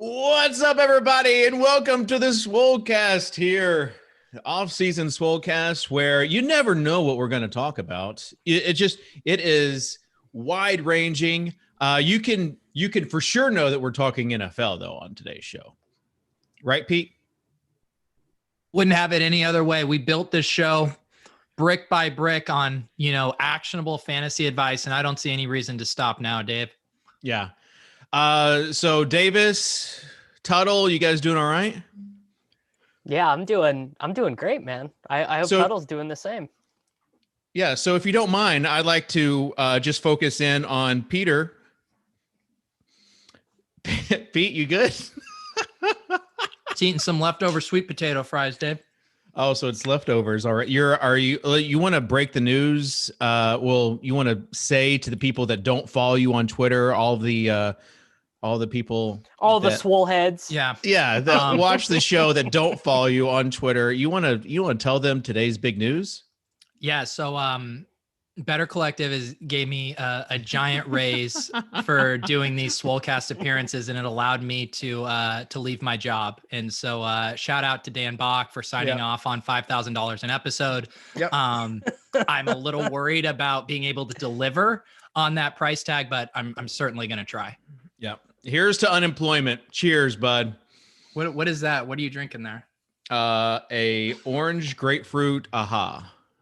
What's up, everybody, and welcome to the Swolecast here, Offseason Swolecast, where you never know what we're going to talk about. It is wide ranging. You can for sure know that we're talking NFL though on today's show, right, Pete? Wouldn't have it any other way. We built this show brick by brick on actionable fantasy advice, and I don't see any reason to stop now, Dave. Yeah. So Davis, Tuttle, you guys doing all right? Yeah, I'm doing great, man. I hope Tuttle's doing the same. Yeah, so if you don't mind, I'd like to just focus in on Peter. Pete, you good? It's eating some leftover sweet potato fries, Dave. Oh, so it's leftovers. All right. You want to break the news? You want to say to the people that don't follow you on Twitter, all the people, the swole heads. Yeah. That watch the show that don't follow you on Twitter. You want to tell them today's big news? Yeah. So, Better Collective gave me a giant raise for doing these Swolecast appearances, and it allowed me to leave my job. And so shout out to Dan Bach for signing off on $5,000 an episode. Yep. I'm a little worried about being able to deliver on that price tag, but I'm certainly going to try. Yep. Here's to unemployment. Cheers, bud. What is that? What are you drinking there? A orange grapefruit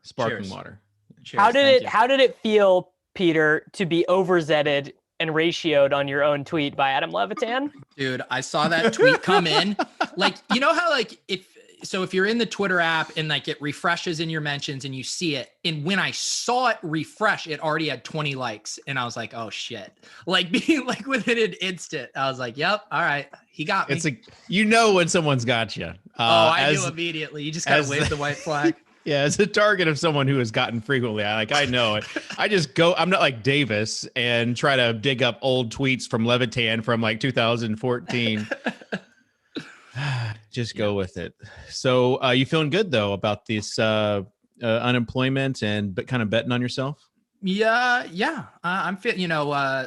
sparkling Cheers. Water. Cheers. How did it feel, Peter, to be overzetted and ratioed on your own tweet by Adam Levitan? Dude, I saw that tweet come in. Like, you know how if you're in the Twitter app and like it refreshes in your mentions and you see it, and when I saw it refresh, it already had 20 likes, and I was like, oh shit. Like being like within an instant, I was like, yep, all right, he got me. It's like when someone's got you. I knew immediately. You just gotta wave the white flag. Yeah, as a target of someone who has gotten frequently, I know it. I just go. I'm not like Davis and try to dig up old tweets from Levitan from like 2014. Just go with it. So you feeling good though about this unemployment but kind of betting on yourself? Yeah. I'm fit.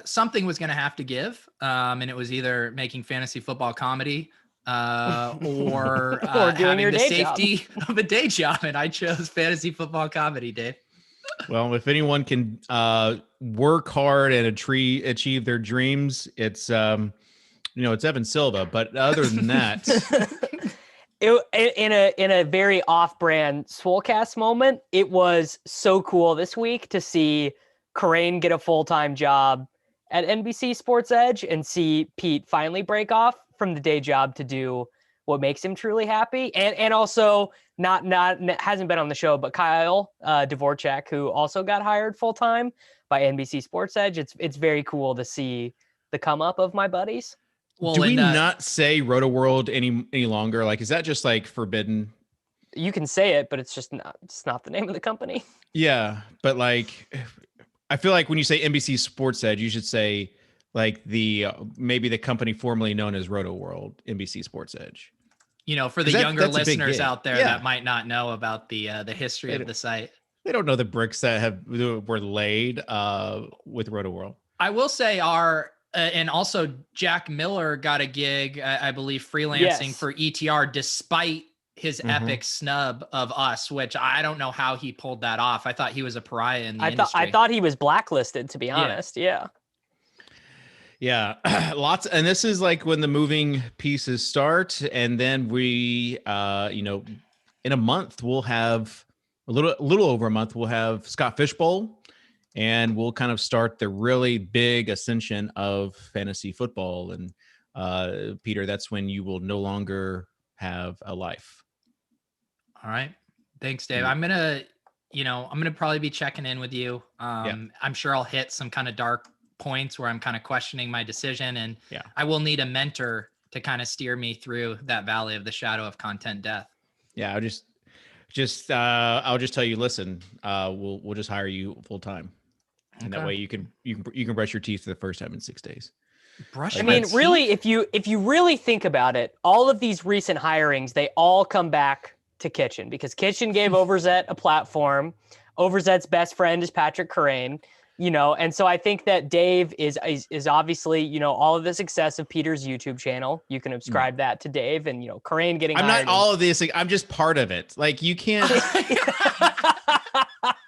Something was going to have to give, and it was either making fantasy football comedy or doing your the day safety of a day job, and I chose fantasy football comedy, Dave. Well, if anyone can work hard and achieve their dreams, it's it's Evan Silva. But other than that, in a very off-brand Swolecast moment, it was so cool this week to see Corain get a full-time job at NBC Sports Edge and see Pete finally break off from the day job to do what makes him truly happy. And also not hasn't been on the show, but Kyle Dvorak, who also got hired full-time by NBC Sports Edge. It's very cool to see the come up of my buddies. Well, do we not say Roto World any longer? Like, is that just like forbidden? You can say it, but it's not the name of the company. Yeah. But like, I feel like when you say NBC Sports Edge, you should say like maybe the company formerly known as Roto World, NBC Sports Edge. For the younger listeners out there that might not know about the history of the site. They don't know the bricks that were laid with Roto World. I will say and also Jack Miller got a gig, I believe, freelancing for ETR, despite his epic snub of us, which I don't know how he pulled that off. I thought he was a pariah in the industry. I thought he was blacklisted, to be honest. Yeah. Lots. And this is like when the moving pieces start. And then we, in a month, we'll have a little over a month, we'll have Scott Fishbowl, and we'll kind of start the really big ascension of fantasy football. And Peter, that's when you will no longer have a life. All right. Thanks, Dave. I'm going to probably be checking in with you. I'm sure I'll hit some kind of dark points where I'm kind of questioning my decision, and I will need a mentor to kind of steer me through that valley of the shadow of content death. Yeah. I'll just tell you, listen, we'll just hire you full time. And that way you can brush your teeth for the first time in 6 days. Really, if you really think about it, all of these recent hirings, they all come back to Kitchen, because Kitchen gave Overzet a platform. Overzet's best friend is Patrick Corain. And so I think that Dave is obviously, all of the success of Peter's YouTube channel. You can ascribe that to Dave, and, Corain getting I'm hired. not all of this. Like, I'm just part of it. Like, you can't,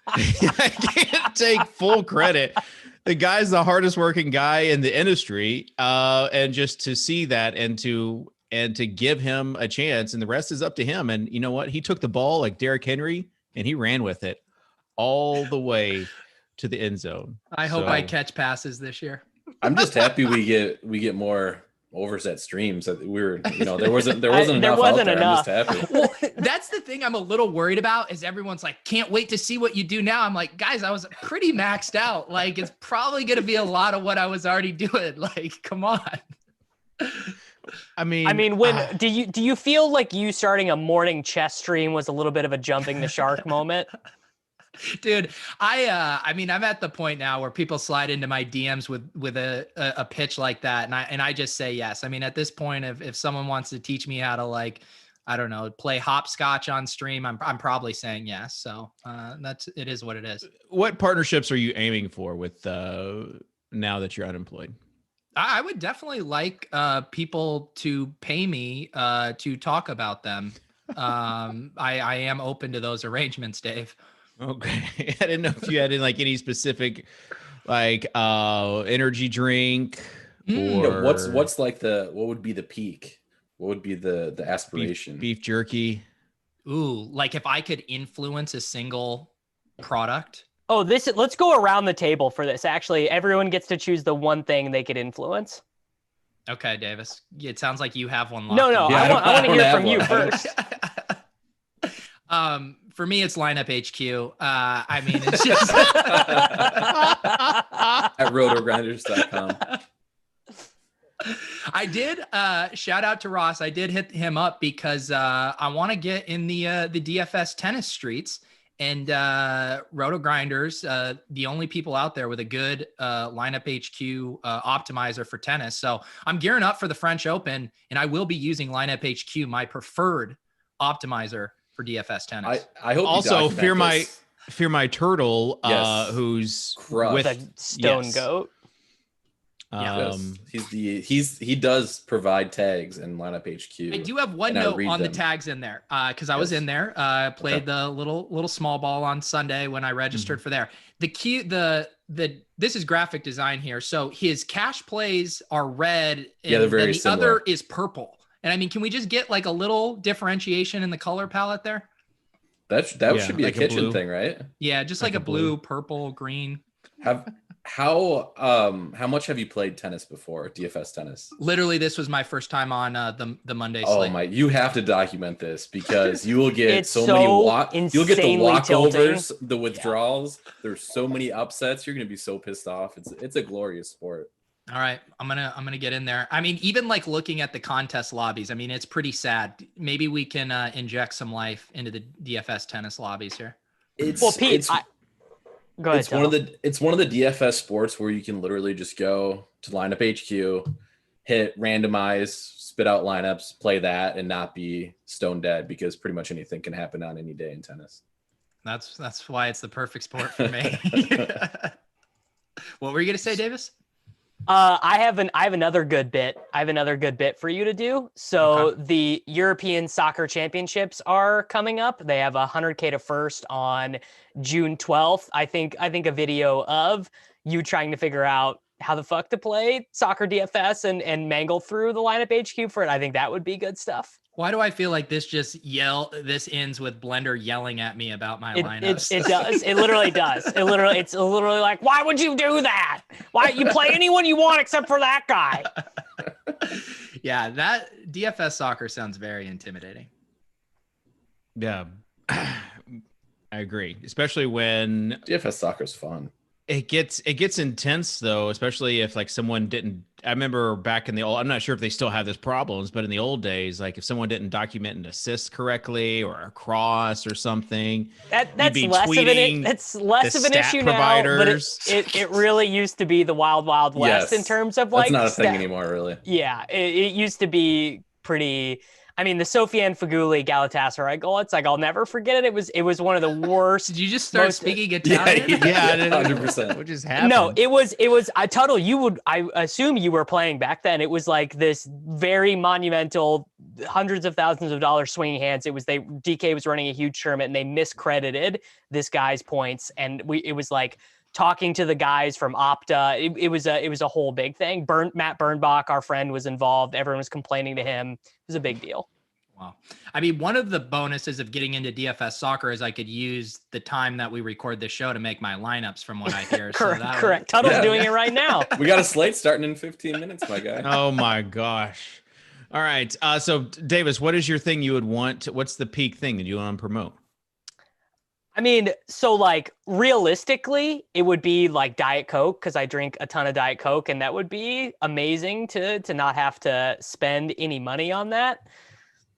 I can't take full credit. The guy's the hardest working guy in the industry. And just to see that and to give him a chance, and the rest is up to him. And you know what? He took the ball like Derrick Henry and he ran with it all the way to the end zone. I hope I catch passes this year. I'm just happy we get more Overzet streams. There wasn't enough out there. I'm just happy. Well, that's the thing I'm a little worried about is everyone's like, can't wait to see what you do now. I'm like, guys, I was pretty maxed out. Like, it's probably going to be a lot of what I was already doing. Like, come on. I mean, when do you feel like you starting a morning chess stream was a little bit of a jumping the shark moment? Dude, I'm at the point now where people slide into my DMs with a pitch like that, and I just say yes. I mean, at this point, if someone wants to teach me how to, like, I don't know, play hopscotch on stream, I'm probably saying yes. So it is what it is. What partnerships are you aiming for with now that you're unemployed? I would definitely like people to pay me to talk about them. I am open to those arrangements, Dave. Okay. I didn't know if you had any specific energy drink or what's like what would be the peak? What would be the aspiration? Beef jerky. Ooh, like if I could influence a single product. Oh, let's go around the table for this. Actually, everyone gets to choose the one thing they could influence. Okay, Davis. It sounds like you have one. No, Yeah, I want to hear from you first. For me, it's lineup HQ. I mean, it's just at RotoGrinders.com. I did shout out to Ross. I did hit him up because I want to get in the DFS tennis streets, and RotoGrinders, the only people out there with a good lineup HQ optimizer for tennis. So I'm gearing up for the French Open, and I will be using lineup HQ, my preferred optimizer for DFS tennis. I hope also fear my turtle, yes. Who's Crushed. With a stone goat. He does provide tags in lineup HQ. I do have one note on the tags in there because I was in there, played the little small ball on Sunday when I registered for there. This is graphic design here, so his cash plays are red, and they're very the similar. other is purple. And I mean, can we just get like a little differentiation in the color palette there? That should be like a kitchen thing, right? Yeah, just like a blue, purple, green. How much have you played tennis before? DFS tennis? Literally, this was my first time on the Monday slate. Oh my! You have to document this because you will get You'll get the walkovers, tilting. the withdrawals. Yeah. There's so many upsets. You're gonna be so pissed off. It's a glorious sport. All right, I'm gonna get in there. I mean, even like looking at the contest lobbies, I mean, it's pretty sad. Maybe we can inject some life into the DFS tennis lobbies here. Pete, go ahead. It's one of the DFS sports where you can literally just go to lineup HQ, hit randomize, spit out lineups, play that, and not be stone dead because pretty much anything can happen on any day in tennis. That's why it's the perfect sport for me. What were you gonna say, Davis? I have another good bit. I have another good bit for you to do. So The European Soccer Championships are coming up. They have 100K to first on June 12th. I think a video of you trying to figure out how the fuck to play soccer DFS and mangle through the lineup HQ for it. I think that would be good stuff. Why do I feel like this ends with Blender yelling at me about my lineups? It does. It literally does. It's literally like, why would you do that? Why you play anyone you want except for that guy? Yeah, that DFS soccer sounds very intimidating. Yeah, I agree. Especially when DFS soccer is fun. It gets intense though, especially if like someone didn't. I remember back in the old. I'm not sure if they still have this problems, but in the old days, like if someone didn't document an assist correctly or a cross or something, that's less of an issue now. But it really used to be the wild west in terms of like that's not a thing anymore, really. Yeah, it used to be pretty. I mean, the Sofiane Feghouli Galatasaray goal, it's like, I'll never forget it. It was one of the worst. Did you just start speaking Italian? Yeah, 100%. What just happened? No, it was Tuttle, I assume you were playing back then. It was like this very monumental, hundreds of thousands of dollars swinging hands. DK was running a huge tournament and they miscredited this guy's points. And it was like talking to the guys from Opta. It was a whole big thing. Matt Birnbach, our friend, was involved. Everyone was complaining to him. It was a big deal. Wow. I mean, one of the bonuses of getting into DFS soccer is I could use the time that we record this show to make my lineups from what I hear. Correct. Tuttle's doing it right now. We got a slate starting in 15 minutes, my guy. Oh my gosh. All right. So Davis, what is your thing you would want? What's the peak thing that you want to promote? I mean, so like realistically, it would be like Diet Coke because I drink a ton of Diet Coke, and that would be amazing to not have to spend any money on that.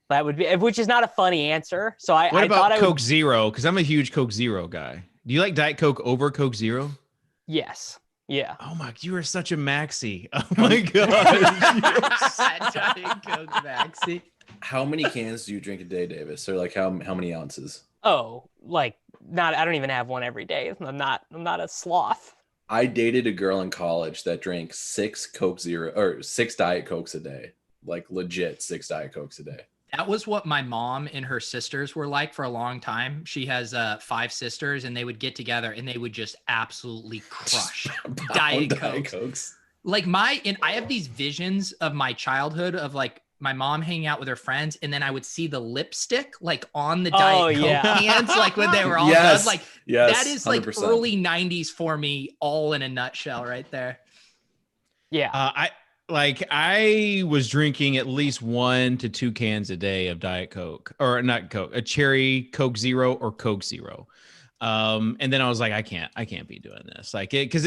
That would be, which is not a funny answer. So I thought Coke Zero? Because I'm a huge Coke Zero guy. Do you like Diet Coke over Coke Zero? Yes. Yeah. Oh my, you are such a maxi. Oh my gosh. Diet Coke maxi. How many cans do you drink a day, Davis? Or like how many ounces? Oh, like I don't even have one every day. I'm not a sloth. I dated a girl in college that drank 6 Coke Zero or 6 Diet Cokes a day. Like legit 6 Diet Cokes a day. That was what my mom and her sisters were like for a long time. She has 5 sisters, and they would get together and they would just absolutely crush Diet Cokes. Like I have these visions of my childhood of like my mom hanging out with her friends, and then I would see the lipstick like on the Diet Coke cans, like when they were all done. Like that is 100%. Like early 90s for me, all in a nutshell right there. Yeah. I was drinking at least 1 to 2 cans a day of Diet Coke, or not Coke, a cherry Coke Zero or Coke Zero. And then I was like, I can't be doing this. Like because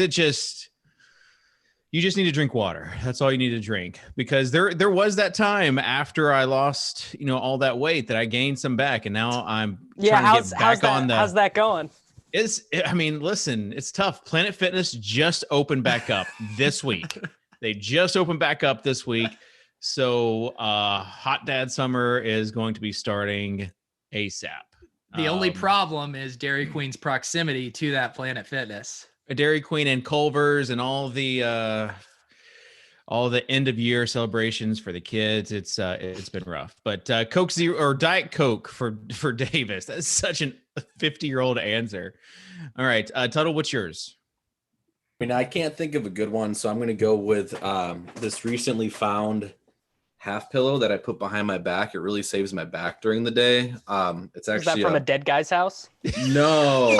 you just need to drink water. That's all you need to drink, because there was that time after I lost, all that weight that I gained some back, and now I'm trying to get back on the. How's that going? Listen, it's tough. Planet Fitness just opened back up this week. They just opened back up this week. So Hot Dad Summer is going to be starting ASAP. The only problem is Dairy Queen's proximity to that Planet Fitness. Dairy Queen and Culver's and all the end of year celebrations for the kids. It's been rough, but Coke Zero or Diet Coke for Davis. That's such a 50-year-old answer. All right. Tuttle, what's yours? I mean, I can't think of a good one, so I'm going to go with this recently found half pillow that I put behind my back. It really saves my back during the day. It's actually Is that from a dead guy's house? No.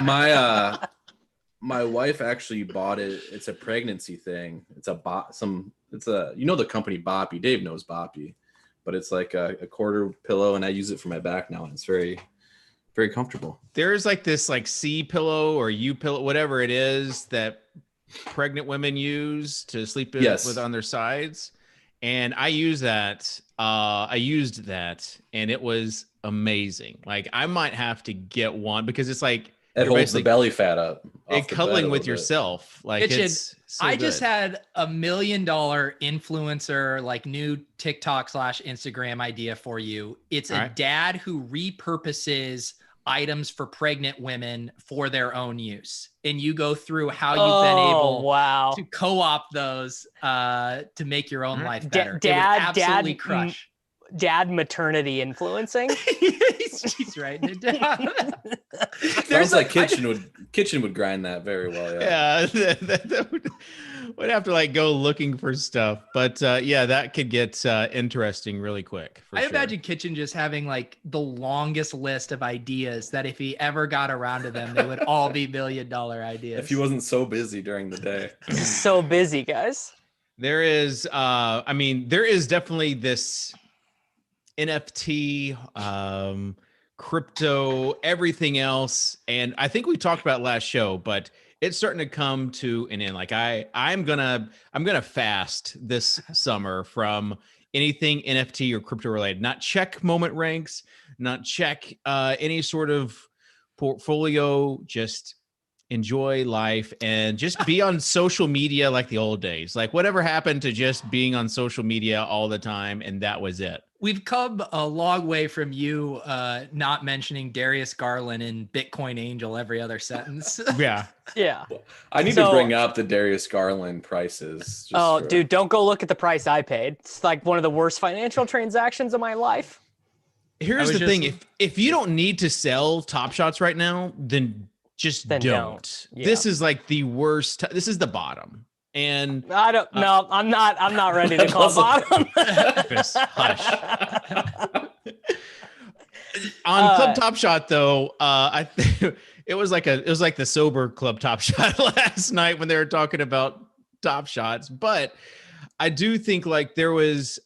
My wife actually bought it. It's a pregnancy thing. It's the company Boppy. Dave knows Boppy, but it's like a quarter pillow, and I use it for my back now, and it's very, very comfortable. There's like this like C pillow or U pillow, whatever it is that pregnant women use to sleep with on their sides. And I used that, and it was amazing. Like I might have to get one because it's like it holds the belly fat up. Cuddling with yourself. Like it's so I just had $1 million influencer, like new TikTok / Instagram idea for you. It's a dad who repurposes items for pregnant women for their own use, and you go through how you've been able to co-opt those to make your own life better. Absolutely crush. Dad maternity influencing. He's writing it down. Sounds like kitchen would grind that very well. Yeah, that would have to like go looking for stuff, but that could get interesting really quick. I imagine Kitchen just having like the longest list of ideas that if he ever got around to them, they would all be $1 million ideas. If he wasn't so busy during the day. So busy, guys. There is, there is definitely this NFT, crypto, everything else. And I think we talked about last show, but it's starting to come to an end. Like I'm gonna fast this summer from anything NFT or crypto related, not check moment ranks, not check any sort of portfolio, just enjoy life and just be on social media like the old days. Like whatever happened to just being on social media all the time, and that was it. We've come a long way from you not mentioning Darius Garland and Bitcoin Angel every other sentence. Yeah. Yeah. I need to bring up the Darius Garland prices. Dude, don't go look at the price I paid. It's like one of the worst financial transactions of my life. Here's the thing. If you don't need to sell Top Shots right now, then don't. Yeah. This is like the worst. This is the bottom. And I don't know. I'm not ready to call bottom. Chris, hush. On Club Top Shot though, I think it was like the sober Club Top Shot last night when they were talking about Top Shots. But I do think like there was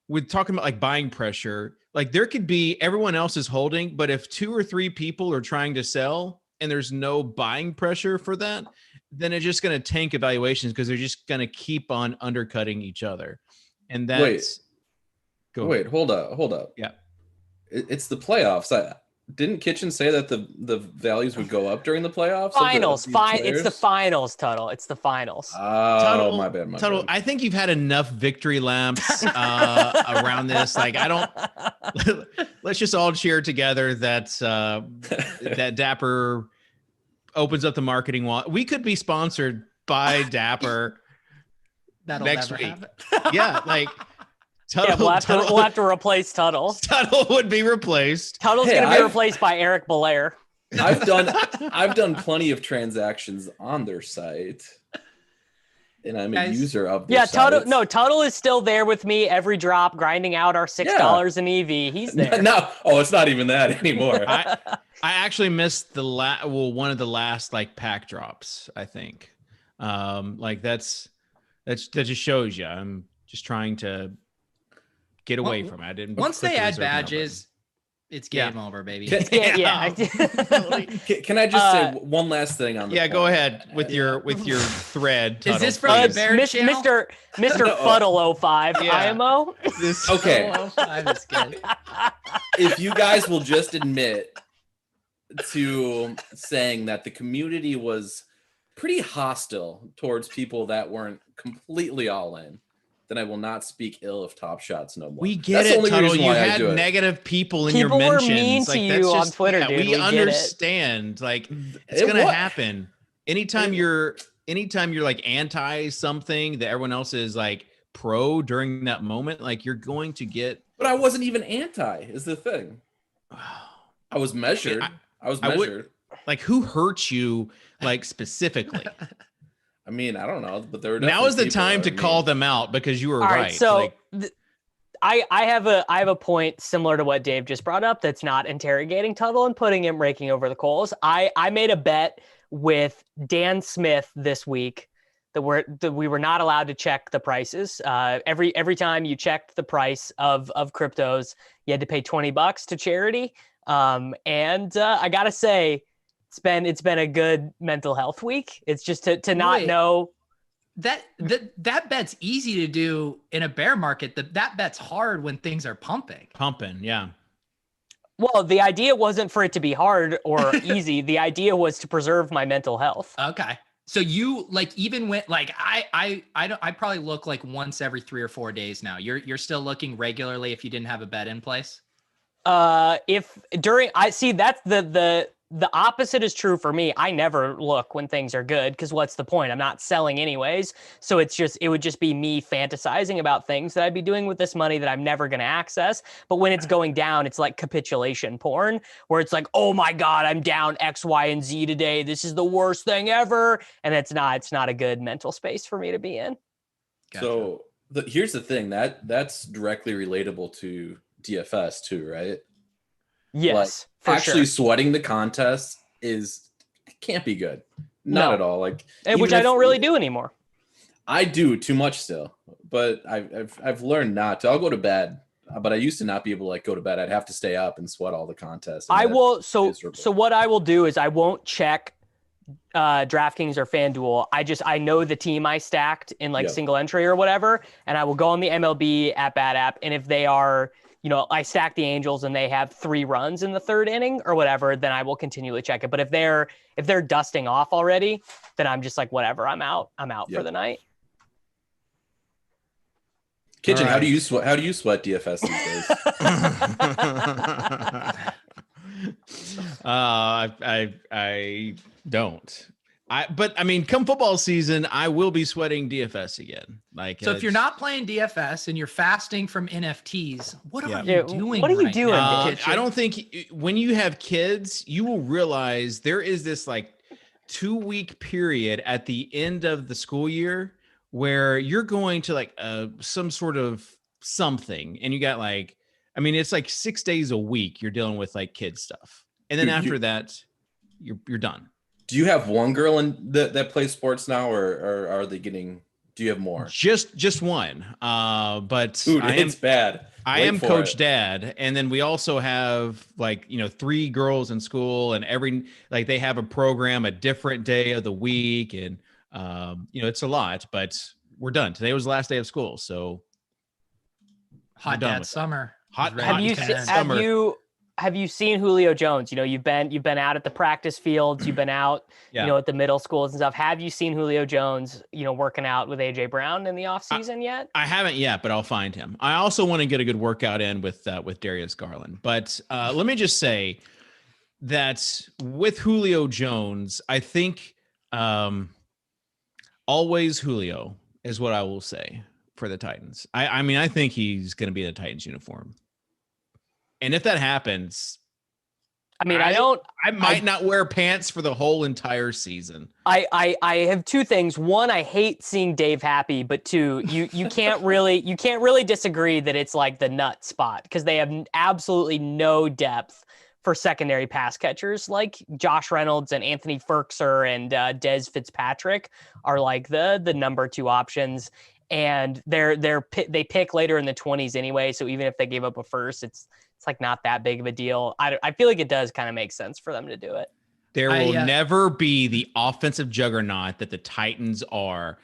with talking about like buying pressure, like there could be everyone else is holding, but if 2 or 3 people are trying to sell and there's no buying pressure for that, then it's just going to tank evaluations because they're just going to keep on undercutting each other. And that's hold up. Yeah. It's the playoffs. Didn't Kitchen say that the values would go up during the playoffs? Finals. It's the finals, Tuttle. It's the finals. Oh, my bad. Tuttle, I think you've had enough victory laps around this. Like, let's just all cheer together that that Dapper opens up the marketing wall. We could be sponsored by Dapper next week. Happen. Yeah, like Tuttle, we'll have to replace Tuttle. Tuttle would be replaced. Tuttle's going to be replaced by Eric Belair. I've done plenty of transactions on their site, and I'm a user of their site. Tuttle is still there with me every drop, grinding out our $6 in EV. He's there. No, it's not even that anymore. I actually missed one of the last like pack drops. I think, like that just shows you. I'm just trying to get away from it. I didn't. Once they add badges, it's game over, baby. Can I just say one last thing on the point? Go ahead with your thread. Tuttle, is this from the Bear channel? Mr. Fuddle 05 IMO? Okay. 05 is good. If you guys will just admit to saying that the community was pretty hostile towards people that weren't completely all in, then I will not speak ill of Top Shots no more. We get it, Tuttle. You had negative people in your mentions. People were mean to you on Twitter, dude. We understand. Like it's gonna happen. Anytime you're like anti something that everyone else is like pro during that moment, like you're going to get. But I wasn't even anti. Is the thing. I was measured. I was measured. Like who hurt you? Like specifically. I mean, I don't know, but there were now is the time to call them out because you were right. So I have a point similar to what Dave just brought up. That's not interrogating Tuttle and putting him raking over the coals. I made a bet with Dan Smith this week that we were not allowed to check the prices. Every time you checked the price of cryptos, you had to pay $20 to charity. And I gotta say, it's been a good mental health week. It's just to not know that bet's easy to do in a bear market. That bet's hard when things are pumping. Yeah. Well, the idea wasn't for it to be hard or easy. The idea was to preserve my mental health. Okay. So you like even when like I probably look like once every 3 or 4 days now. You're still looking regularly if you didn't have a bet in place? If during that's the opposite is true for me. I never look when things are good because what's the point? I'm not selling anyways. So it would just be me fantasizing about things that I'd be doing with this money that I'm never going to access. But when it's going down, it's like capitulation porn where it's like, oh my God, I'm down X, Y, and Z today. This is the worst thing ever. And it's not a good mental space for me to be in. Gotcha. So here's the thing that's directly relatable to DFS too, right? Yes. Like, actually sweating the contest can't be good. Not at all. Like which I don't really do anymore. I do too much still, but I've learned not to. I'll go to bed, but I used to not be able to like go to bed. I'd have to stay up and sweat all the contests. I will. So what I will do is I won't check DraftKings or FanDuel. I know the team I stacked in like single entry or whatever, and I will go on the MLB at Bad App, and if they are I stack the Angels and they have 3 runs in the 3rd inning or whatever, then I will continually check it. But if they're dusting off already, then I'm just like, whatever, I'm out for the night. Kitchen, All how do right. you sweat DFS these days? I don't. But I mean, come football season, I will be sweating DFS again. Like, So if you're not playing DFS and you're fasting from NFTs, what are Yeah, you doing? what are you right doing, now, Kitchen? Kitchen? I don't think when you have kids, you will realize there is this like 2-week period at the end of the school year where you're going to like some sort of something, and you got like, I mean, it's like 6 days a week you're dealing with like kid stuff, and then Dude, after that, you're done. Do you have one girl that plays sports now, or are they getting? Do you have more? Just one. But Dude, it's bad. I am Coach Dad, and then we also have like 3 girls in school, and they have a program a different day of the week, and it's a lot. But we're done. Today was the last day of school, so Hot dad summer. Hot Have you seen Julio Jones? You've been out at the practice fields, you've been out, at the middle schools and stuff. Have you seen Julio Jones, working out with AJ Brown in the off season yet? I haven't yet, but I'll find him. I also want to get a good workout in with Darius Garland. But let me just say that with Julio Jones, I think always Julio is what I will say for the Titans. I mean, I think he's going to be in the Titans uniform. And if that happens, I mean, I might not wear pants for the whole entire season. I have 2 things. One, I hate seeing Dave happy, but 2, you can't really disagree that it's like the nut spot, because they have absolutely no depth for secondary pass catchers. Like Josh Reynolds and Anthony Ferkser and Dez Fitzpatrick are like the number 2 options. And they pick later in the 20s anyway. So even if they gave up a first, it's like not that big of a deal. I feel like it does kind of make sense for them to do it. There will never be the offensive juggernaut that the Titans are,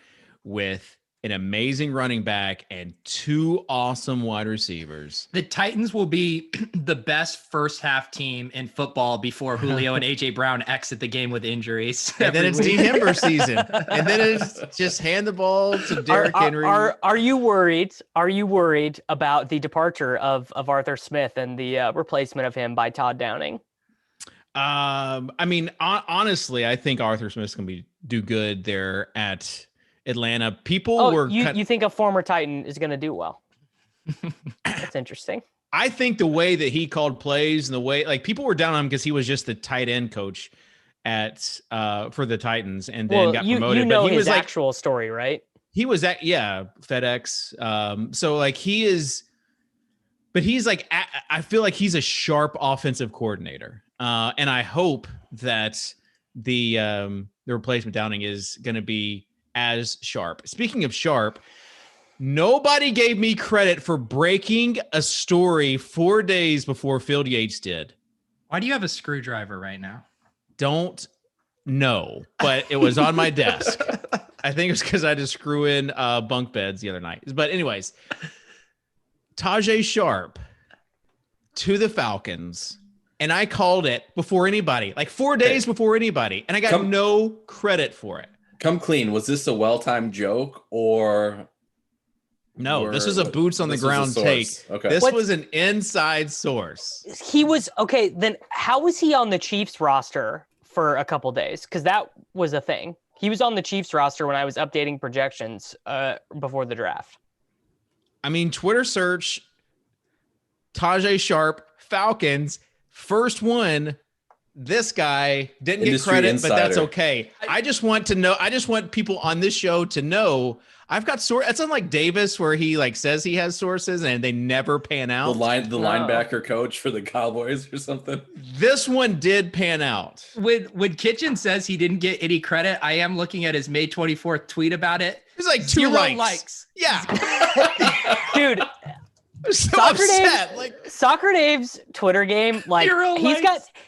with an amazing running back and 2 awesome wide receivers. The Titans will be the best first half team in football before Julio and AJ Brown exit the game with injuries. And then it's December season. And then it's just hand the ball to Derrick Henry. Are you worried? Are you worried about the departure of Arthur Smith and the replacement of him by Todd Downing? I mean, honestly, I think Arthur Smith's going to do good there at Atlanta. You think a former Titan is going to do well? That's interesting. I think the way that he called plays and the way, like, people were down on him because he was just the tight end coach for the Titans, and then got promoted. But he his was actual story, right? He was at FedEx. So like he is, but he's like, I feel like he's a sharp offensive coordinator, and I hope that the replacement Downing is going to be as sharp. Speaking of sharp, nobody gave me credit for breaking a story 4 days before Field Yates did. Why do you have a screwdriver right now? Don't know, but it was on my desk. I think it's because I had to screw in bunk beds the other night. But anyways, Tajay Sharp to the Falcons, and I called it before anybody, like 4 days before anybody, and I got no credit for it. Come clean. Was this a well-timed joke, or no? This was a boots on the ground take. Okay, this was an inside source. He was okay. Then how was he on the Chiefs roster for a couple days? Because that was a thing. He was on the Chiefs roster when I was updating projections before the draft. I mean, Twitter search Tajay Sharp Falcons, first one. This guy didn't get credit, insider. But that's okay. I just want to know. I just want people on this show to know I've got sources. It's unlike Davis, where he like says he has sources and they never pan out. The linebacker coach for the Cowboys or something. This one did pan out. When Kitchen says he didn't get any credit, I am looking at his May 24th tweet about it. It's like 2 likes. Yeah, dude. So Socrdave's Twitter game, like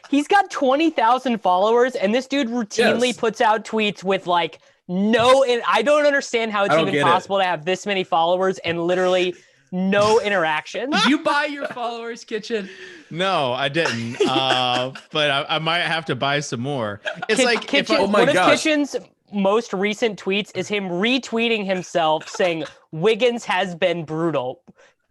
he's got 20,000 followers, and this dude routinely puts out tweets with like and I don't understand how it's even possible to have this many followers and literally no interaction. Did you buy your followers, Kitchen? No, I didn't. But I might have to buy some more. It's like Kitchen, oh my one gosh. of Kitchen's most recent tweets is him retweeting himself saying Wiggins has been brutal.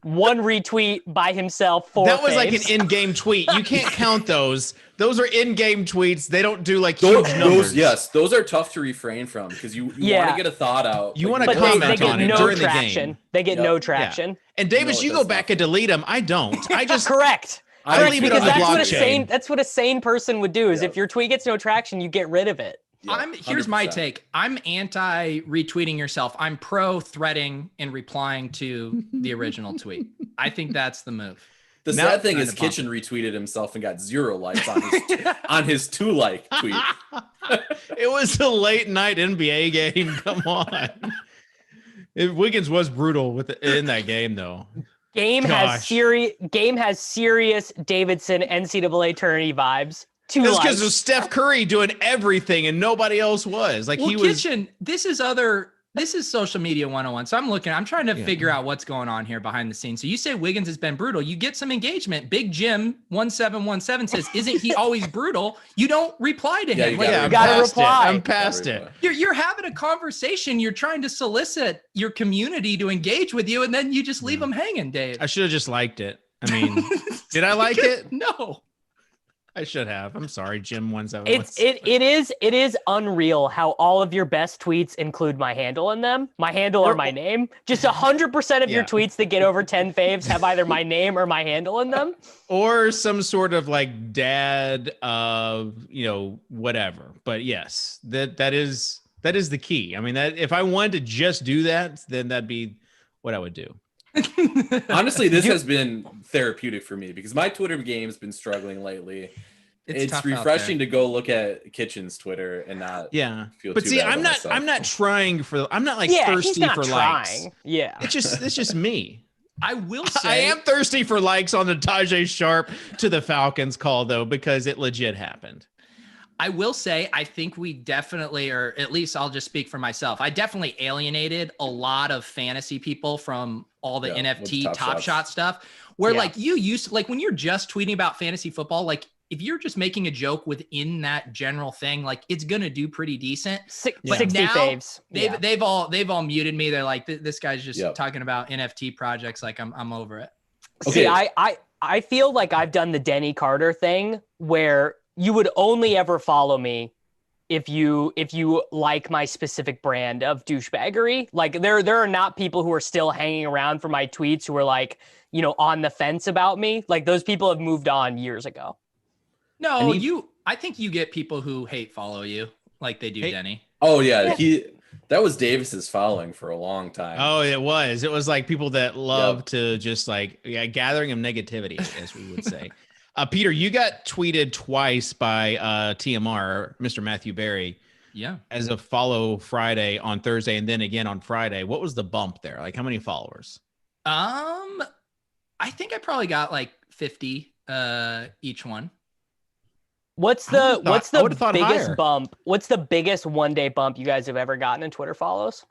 One retweet by himself. That was like an in-game tweet. You can't count those. Those are in-game tweets. They don't do like huge numbers. Those are tough to refrain from because you want to get a thought out. You want to but comment they on get it no during traction. the game. They get no traction. Yeah. And Davis, you go back and delete them. I don't. I just Correct. I leave it on the blockchain. That's what a sane person would do. Is if your tweet gets no traction, you get rid of it. Yeah, Here's my take. I'm anti retweeting yourself. I'm pro threading and replying to the original tweet. I think that's the move. The sad thing is Kitchen retweeted himself and got 0 likes on his on his 2-like tweet. It was a late night NBA game. Come on. Wiggins was brutal in that game though. Game has serious Davidson NCAA tourney vibes. That's because of Steph Curry doing everything and nobody else was. Like he was. Kitchen, this is social media 101. So I'm trying to figure out what's going on here behind the scenes. So you say Wiggins has been brutal. You get some engagement. Big Jim 1717 says, "Isn't he always brutal?" You don't reply to him. You gotta reply. I'm past it. You're having a conversation. You're trying to solicit your community to engage with you, and then you just leave them hanging, Dave. I should have just liked it. I mean, did I like it? No. I should have. I'm sorry, Jim 1717. It is unreal how all of your best tweets include my handle in them. My handle or my name. Just 100% of your tweets that get over 10 faves have either my name or my handle in them. Or some sort of like dad whatever. But yes, that is the key. I mean, that if I wanted to just do that, then that'd be what I would do. Honestly, this has been therapeutic for me because my Twitter game's been struggling lately. It's refreshing to go look at Kitchen's Twitter and not feel but too see, bad I'm about myself. I'm not trying for I'm not like thirsty he's not for trying. likes. Yeah. It's just me. I will say I am thirsty for likes on the Tajay Sharp to the Falcons call though, because it legit happened. I will say, I think we definitely, or at least I'll just speak for myself. I definitely alienated a lot of fantasy people from all the NFT top shot stuff where like you used like when you're just tweeting about fantasy football, like if you're just making a joke within that general thing, like it's going to do pretty decent. 60 now, faves. They've all muted me. They're like, this guy's just talking about NFT projects. Like I'm over it. Okay. See, I feel like I've done the Denny Carter thing where you would only ever follow me if you like my specific brand of douchebaggery. Like there are not people who are still hanging around for my tweets who are like, on the fence about me. Like those people have moved on years ago. No, I think you get people who hate follow you like they do Denny. Oh yeah. That was Davis's following for a long time. Oh, it was like people that love to just like gathering of negativity, as we would say. Peter, you got tweeted twice by TMR, Mr. Matthew Berry. Yeah. As a follow Friday on Thursday and then again on Friday. What was the bump there? Like how many followers? I think I probably got like 50 each one. What's the biggest higher. bump? What's the biggest one-day bump you guys have ever gotten in Twitter follows?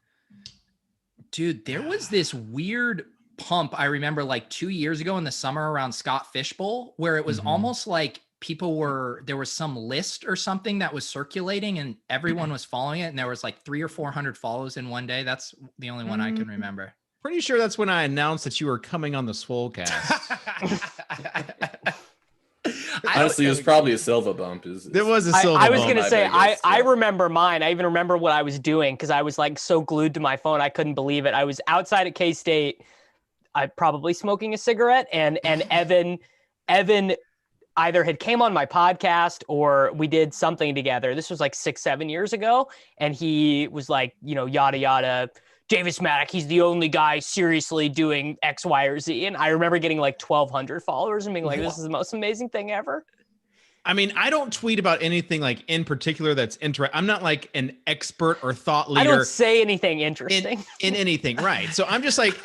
Dude, there was this weird pump I remember like 2 years ago in the summer around Scott Fishbowl where it was almost like there was some list or something that was circulating and everyone was following it and there was like 300 or 400 follows in one day. That's the only one I can remember. Pretty sure that's when I announced that you were coming on the Swolecast. Honestly, it was probably a Silva bump. There was a Silva bump. I was going to say, I remember mine. I even remember what I was doing because I was like so glued to my phone. I couldn't believe it. I was outside at K-State. I probably smoking a cigarette and Evan either had came on my podcast or we did something together. This was like 6-7 years ago. And he was like, yada, yada, Davis Mattek, he's the only guy seriously doing X, Y, or Z. And I remember getting like 1,200 followers and being like, this is the most amazing thing ever. I mean, I don't tweet about anything like in particular that's interesting. I'm not like an expert or thought leader. I don't say anything interesting in anything. Right. So I'm just like,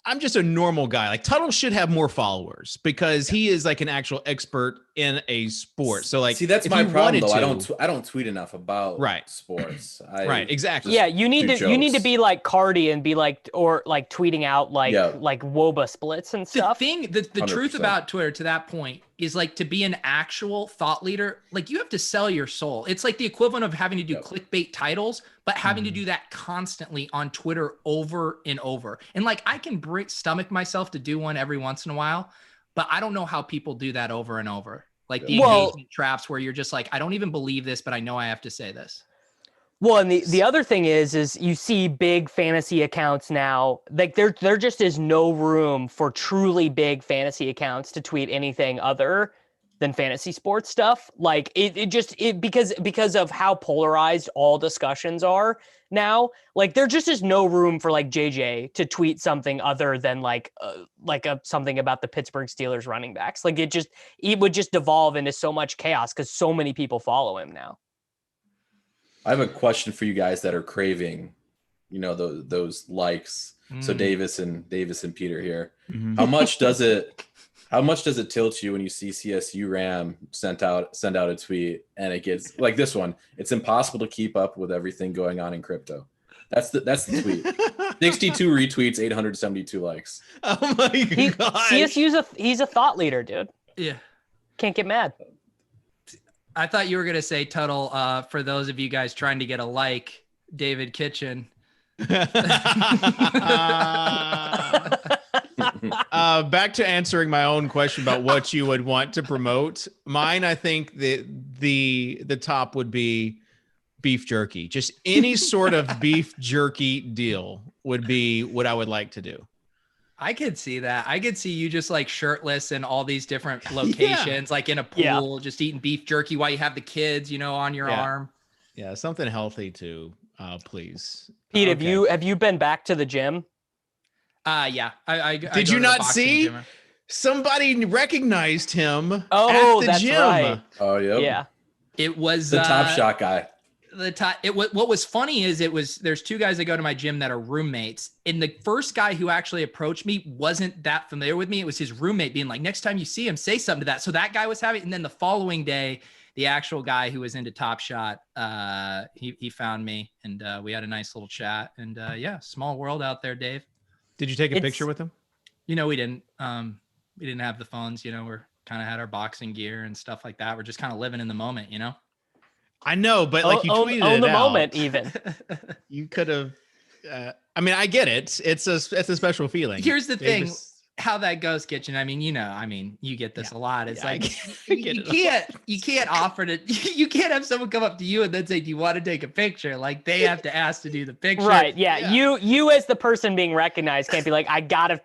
I'm just a normal guy. Like Tuttle should have more followers because he is like an actual expert in a sport. So like, see, that's if my you problem wanted though. to- I don't tweet enough about Sports. I Right, exactly. Yeah, you need to jokes. be like Cardi and be like, or like tweeting out like WOBA splits and stuff. The truth 100%. about Twitter to that point is like to be an actual thought leader, like you have to sell your soul. It's like the equivalent of having to do clickbait titles, but having to do that constantly on Twitter over and over. And like I can stomach myself to do one every once in a while, but I don't know how people do that over and over. Like the engagement traps where you're just like, I don't even believe this, but I know I have to say this. Well, and the other thing is you see big fantasy accounts now, like there just is no room for truly big fantasy accounts to tweet anything other than fantasy sports stuff. Like because of how polarized all discussions are now, like there just is no room for like JJ to tweet something other than something about the Pittsburgh Steelers running backs. Like it would just devolve into so much chaos because so many people follow him now. I have a question for you guys that are craving, those likes. So Davis and Peter here. Mhm. How much does it tilt you when you see CSU Ram send out a tweet and it gets like this one? It's impossible to keep up with everything going on in crypto. That's the tweet. 62 retweets, 872 likes. Oh my god. He's a thought leader, dude. Yeah. Can't get mad. I thought you were going to say, Tuttle, for those of you guys trying to get a like, David Kitchen. Back to answering my own question about what you would want to promote. Mine, I think the top would be beef jerky. Just any sort of beef jerky deal would be what I would like to do. I could see that. I could see you just like shirtless in all these different locations, like in a pool, just eating beef jerky while you have the kids, on your arm. Yeah, something healthy too, please. Pete, have you been back to the gym? Yeah. I Did you not see? Somebody recognized him at the gym. Right. Oh, yeah. Yeah. It was the Top Shot guy. What was funny is there's two guys that go to my gym that are roommates, and the first guy who actually approached me wasn't that familiar with me. It was his roommate being like, next time you see him, say something to that. So that guy was having, and then the following day, the actual guy who was into Top Shot, he found me, and we had a nice little chat. And small world out there, Dave. Did you take a picture with him? We didn't. We didn't have the phones. We're kind of had our boxing gear and stuff like that. We're just kind of living in the moment. I know, but like you tweeted own it the out. moment even. You could have. I get it. It's a special feeling. Here's the thing. How that goes, Kitchen. You get this a lot. It's like you can't offer to. You can't have someone come up to you and then say, "Do you want to take a picture?" Like they have to ask to do the picture. Right? Yeah. You as the person being recognized can't be like, I gotta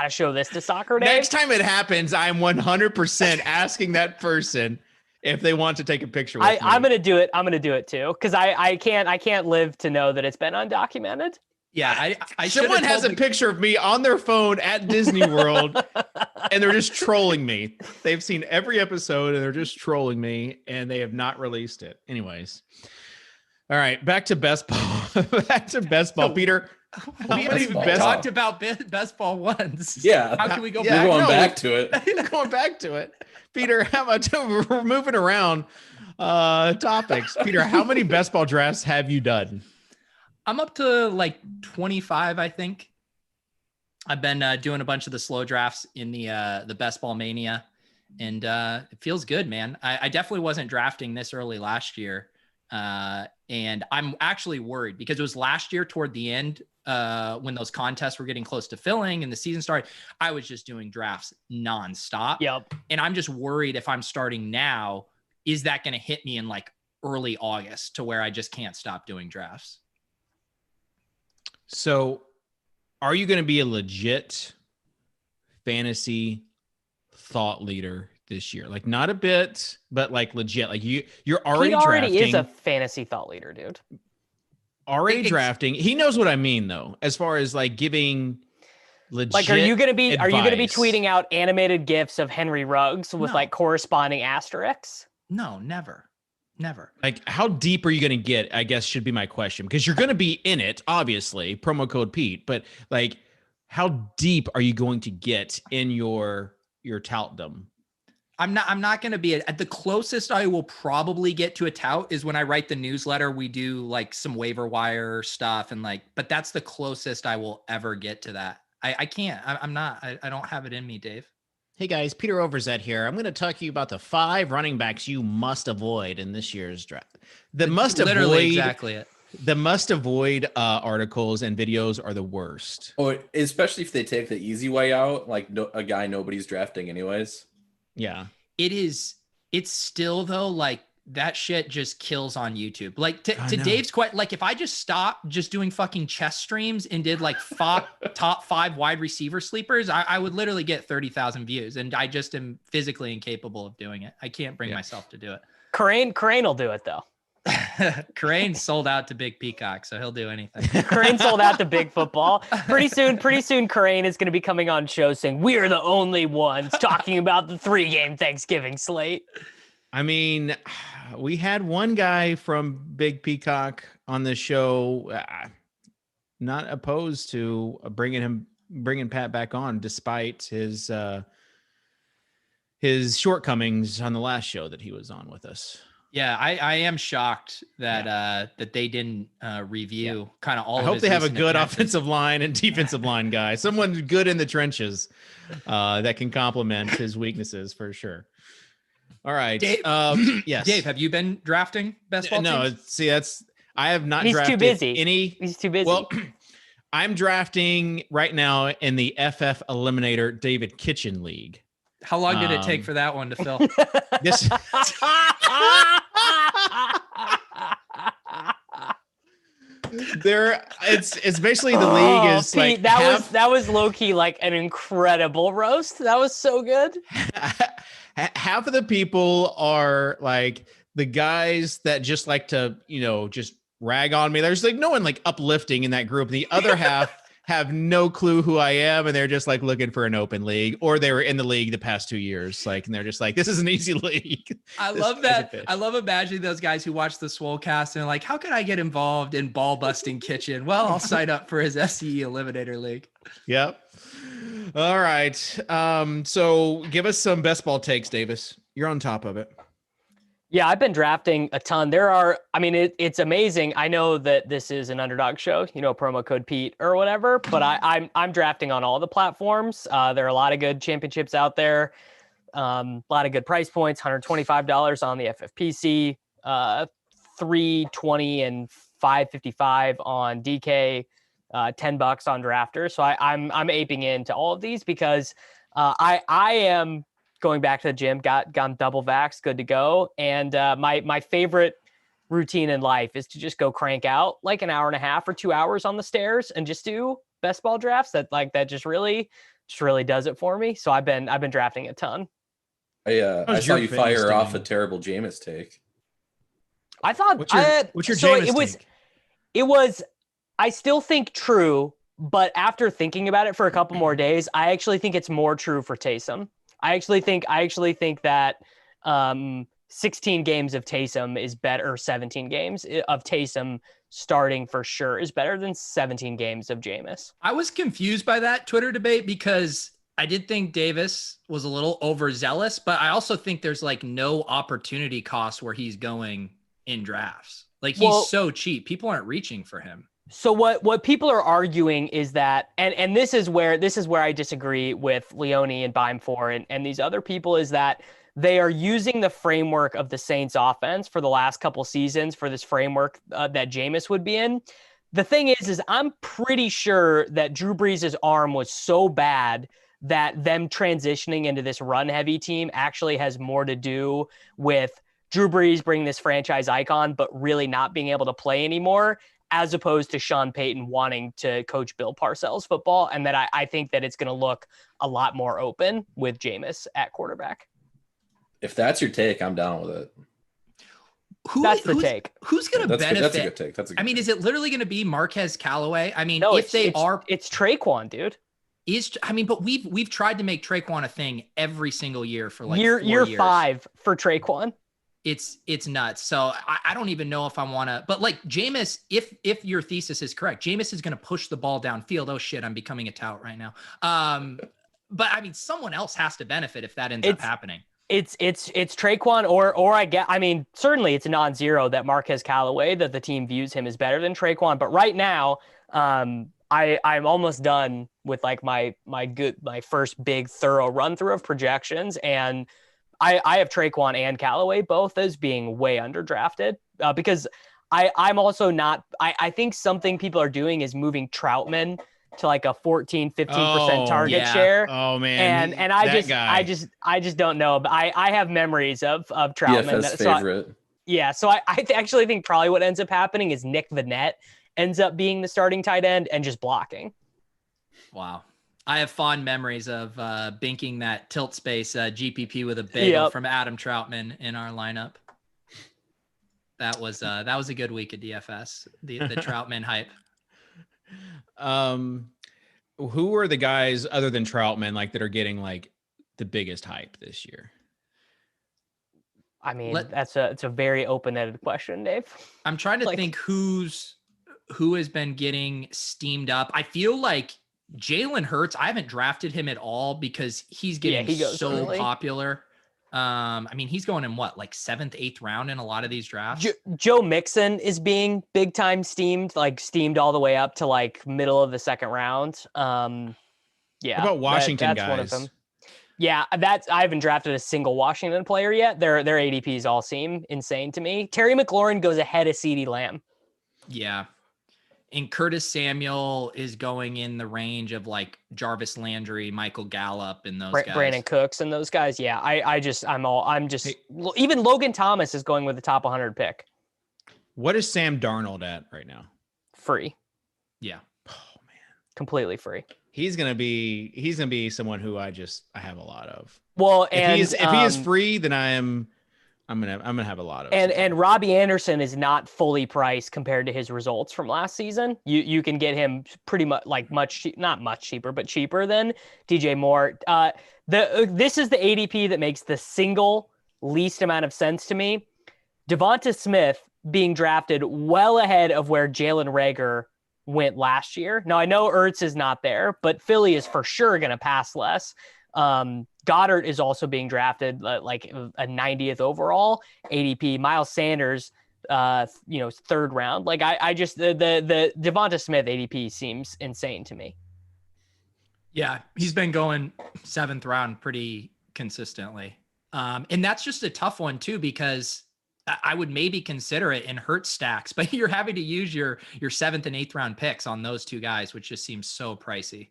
show this to Socrdave. Next time it happens, I'm 100% asking that person if they want to take a picture with me. I'm gonna do it. I'm gonna do it too because I can't live to know that it's been undocumented. Yeah, someone has a picture of me on their phone at Disney World, and they're just trolling me. They've seen every episode, and they're just trolling me, and they have not released it. Anyways, all right, back to best ball. Back to best ball, Peter. We haven't even talked about best ball ones. Yeah, how can we go? We're going back to it. Going back to it, Peter. How much we're moving around topics? Peter, how many best ball drafts have you done? I'm up to like 25, I think. I've been doing a bunch of the slow drafts in the Best Ball Mania, and it feels good, man. I definitely wasn't drafting this early last year, and I'm actually worried because it was last year toward the end when those contests were getting close to filling and the season started. I was just doing drafts nonstop. Yep. And I'm just worried if I'm starting now, is that going to hit me in like early August to where I just can't stop doing drafts? So are you going to be a legit fantasy thought leader this year? Like not a bit, but like legit. Like you're already drafting. He already is a fantasy thought leader, dude. Already drafting. He knows what I mean though, as far as like giving legit like, are you going to be advice. tweeting out animated GIFs of Henry Ruggs with like corresponding asterisks? No, never. Like how deep are you going to get, I guess should be my question, because you're going to be in it, obviously, promo code Pete, but like how deep are you going to get in your toutdom? I'm not going to be at the closest I will probably get to a tout is when I write the newsletter. We do like some waiver wire stuff and but that's the closest I will ever get to that. I can't, I don't have it in me, Dave. Hey guys, Peter Overzet here. I'm going to talk to you about the 5 running backs you must avoid in this year's draft. Literally exactly it. The must avoid articles and videos are the worst. Or especially if they take the easy way out, like a guy nobody's drafting anyways. Yeah. It's still though, like that shit just kills on YouTube. Like to Dave's quite like, if I just stopped just doing fucking chess streams and did like top 5 wide receiver sleepers, I would literally get 30,000 views, and I just am physically incapable of doing it. I can't bring myself to do it. Crane will do it though. Crane sold out to Big Peacock, so he'll do anything. Crane sold out to Big Football. Pretty soon, Crane is going to be coming on shows saying we're the only ones talking about the 3-game Thanksgiving slate. I mean, we had one guy from Big Peacock on the show, not opposed to bringing Pat back on, despite his shortcomings on the last show that he was on with us. Yeah, I am shocked that that they didn't review kind of all. I hope they have a good offensive line and defensive line guy, someone good in the trenches that can complement his weaknesses for sure. All right, Dave, yes, Dave, have you been drafting best ball teams? See, I have not. He's drafted too busy. He's too busy. Well, I'm drafting right now in the FF Eliminator David Kitchen League. How long did it take for that one to fill? This. It's basically the league is Pete, like that was low key like an incredible roast. That was so good. Half of the people are like the guys that just like to, just rag on me. There's like no one like uplifting in that group. The other half have no clue who I am, and they're just like looking for an open league, or they were in the league the past 2 years, and they're just like, this is an easy league. I love that. I love imagining those guys who watch the Swolecast and are like, how can I get involved in ball busting kitchen? Well, I'll sign up for his SCE Eliminator League. Yep. All right. So give us some best ball takes, Davis. You're on top of it. Yeah, I've been drafting a ton. It's amazing. I know that this is an underdog show, promo code Pete or whatever, but I'm drafting on all the platforms. There are a lot of good championships out there. A lot of good price points, $125 on the FFPC, $320 and $555 on DK, $10 on Drafter. So I'm aping into all of these because I am going back to the gym, got double vax, good to go. And my favorite routine in life is to just go crank out like an hour and a half or 2 hours on the stairs and just do best ball drafts. That just really does it for me. So I've been drafting a ton. I saw you fire off a terrible Jameis take. I thought what's your Jameis take? It was I still think true, but after thinking about it for a couple more days, I actually think it's more true for Taysom. I actually think that 16 games of Taysom is better, 17 games of Taysom starting for sure is better than 17 games of Jameis. I was confused by that Twitter debate because I did think Davis was a little overzealous, but I also think there's like no opportunity cost where he's going in drafts. Like he's so cheap. People aren't reaching for him. So what people are arguing is that, and this is where I disagree with Leone and Beimfor and these other people, is that they are using the framework of the Saints offense for the last couple seasons for this framework that Jameis would be in. The thing is I'm pretty sure that Drew Brees' arm was so bad that them transitioning into this run heavy team actually has more to do with Drew Brees bringing this franchise icon, but really not being able to play anymore, as opposed to Sean Payton wanting to coach Bill Parcells football. And that I think that it's going to look a lot more open with Jameis at quarterback. If that's your take, I'm down with it. That's the take. Who's going to benefit? That's a good take. I mean, is it literally going to be Marquez Callaway? I mean, no, it's Traquan, dude. But we've tried to make Traquan a thing every single year for like year 4 years. 5 for Traquan. It's nuts. So I don't even know if I want to, but like Jameis, if your thesis is correct, Jameis is going to push the ball downfield. Oh shit, I'm becoming a tout right now. But I mean, someone else has to benefit if that ends up happening. It's Traquan or certainly it's a non-zero that Marquez Callaway, that the team views him as better than Traquan. But right now, I'm almost done with like my first big thorough run through of projections, and I have Traquan and Callaway both as being way underdrafted because I'm also not. I think something people are doing is moving Troutman to like a 15% target share. Oh man. And I just don't know. But I have memories of Troutman. DFS favorite. So I actually think probably what ends up happening is Nick Vannett ends up being the starting tight end and just blocking. Wow. I have fond memories of binking that tilt space GPP with a bagel from Adam Troutman in our lineup. That was a good week of DFS. The Troutman hype. Who are the guys other than Troutman like that are getting like the biggest hype this year? I mean, it's a very open-ended question, Dave. I'm trying to think who has been getting steamed up. I feel like Jalen Hurts, I haven't drafted him at all because he's getting so popular. I mean, he's going in what, like 7th, 8th round in a lot of these drafts. Joe Mixon is being big time steamed all the way up to like middle of the 2nd round. What about Washington guys? One of them. Yeah, I haven't drafted a single Washington player yet. Their ADPs all seem insane to me. Terry McLaurin goes ahead of CeeDee Lamb. Yeah. And Curtis Samuel is going in the range of like Jarvis Landry, Michael Gallup, and those guys. Brandon Cooks and those guys. Yeah, even Logan Thomas is going with the top 100 pick. What is Sam Darnold at right now? Free. Yeah. Oh man. Completely free. He's gonna be someone who I have a lot of. Well, if he is free, then I'm gonna have a lot of. And Robbie Anderson is not fully priced compared to his results from last season. You can get him pretty much not much cheaper, but cheaper than DJ Moore. This is the ADP that makes the single least amount of sense to me. Devonta Smith being drafted well ahead of where Jalen Reagor went last year. Now I know Ertz is not there, but Philly is for sure going to pass less. Goddard is also being drafted like a 90th overall ADP. Miles Sanders, 3rd round. Like I just the Devonta Smith ADP seems insane to me. Yeah, he's been going 7th round pretty consistently, and that's just a tough one too because I would maybe consider it in Hurts stacks, but you're having to use your 7th and 8th round picks on those two guys, which just seems so pricey.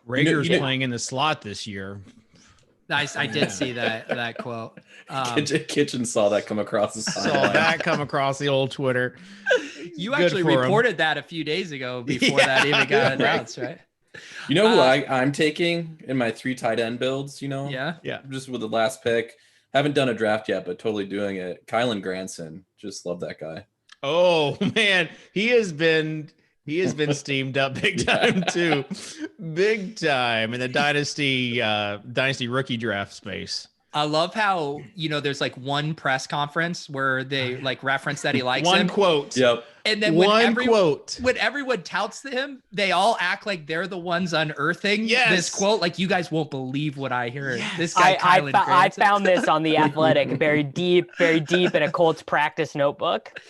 Rager's playing in the slot this year. Nice. I did see that quote. Kitchen saw that come across the old Twitter. You actually reported that a few days ago before that even got announced, right? You know who I'm taking in my 3 tight end builds, Yeah. Just with the last pick. Haven't done a draft yet, but totally doing it. Kylan Granson. Just love that guy. Oh man, he has been steamed up big time too. Big time in the dynasty rookie draft space. I love how, there's like one press conference where they like reference that he likes one him. quote. Yep. And then when everyone touts him, they all act like they're the ones unearthing this quote. Like, you guys won't believe what I heard. Yes. This guy, I found this on The Athletic, very deep in a Colts practice notebook.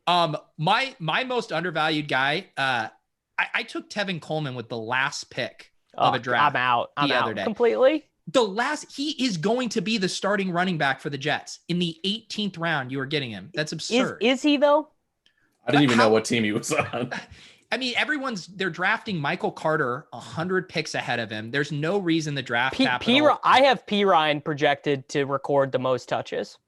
My most undervalued guy, I took Tevin Coleman with the last pick of a draft. I'm other out day. Completely. He is going to be the starting running back for the Jets in the 18th round. You are getting him. That's absurd. Is he though? I didn't even know what team he was on. I mean, they're drafting Michael Carter 100 picks ahead of him. There's no reason the draft capital. I have P. Ryan projected to record the most touches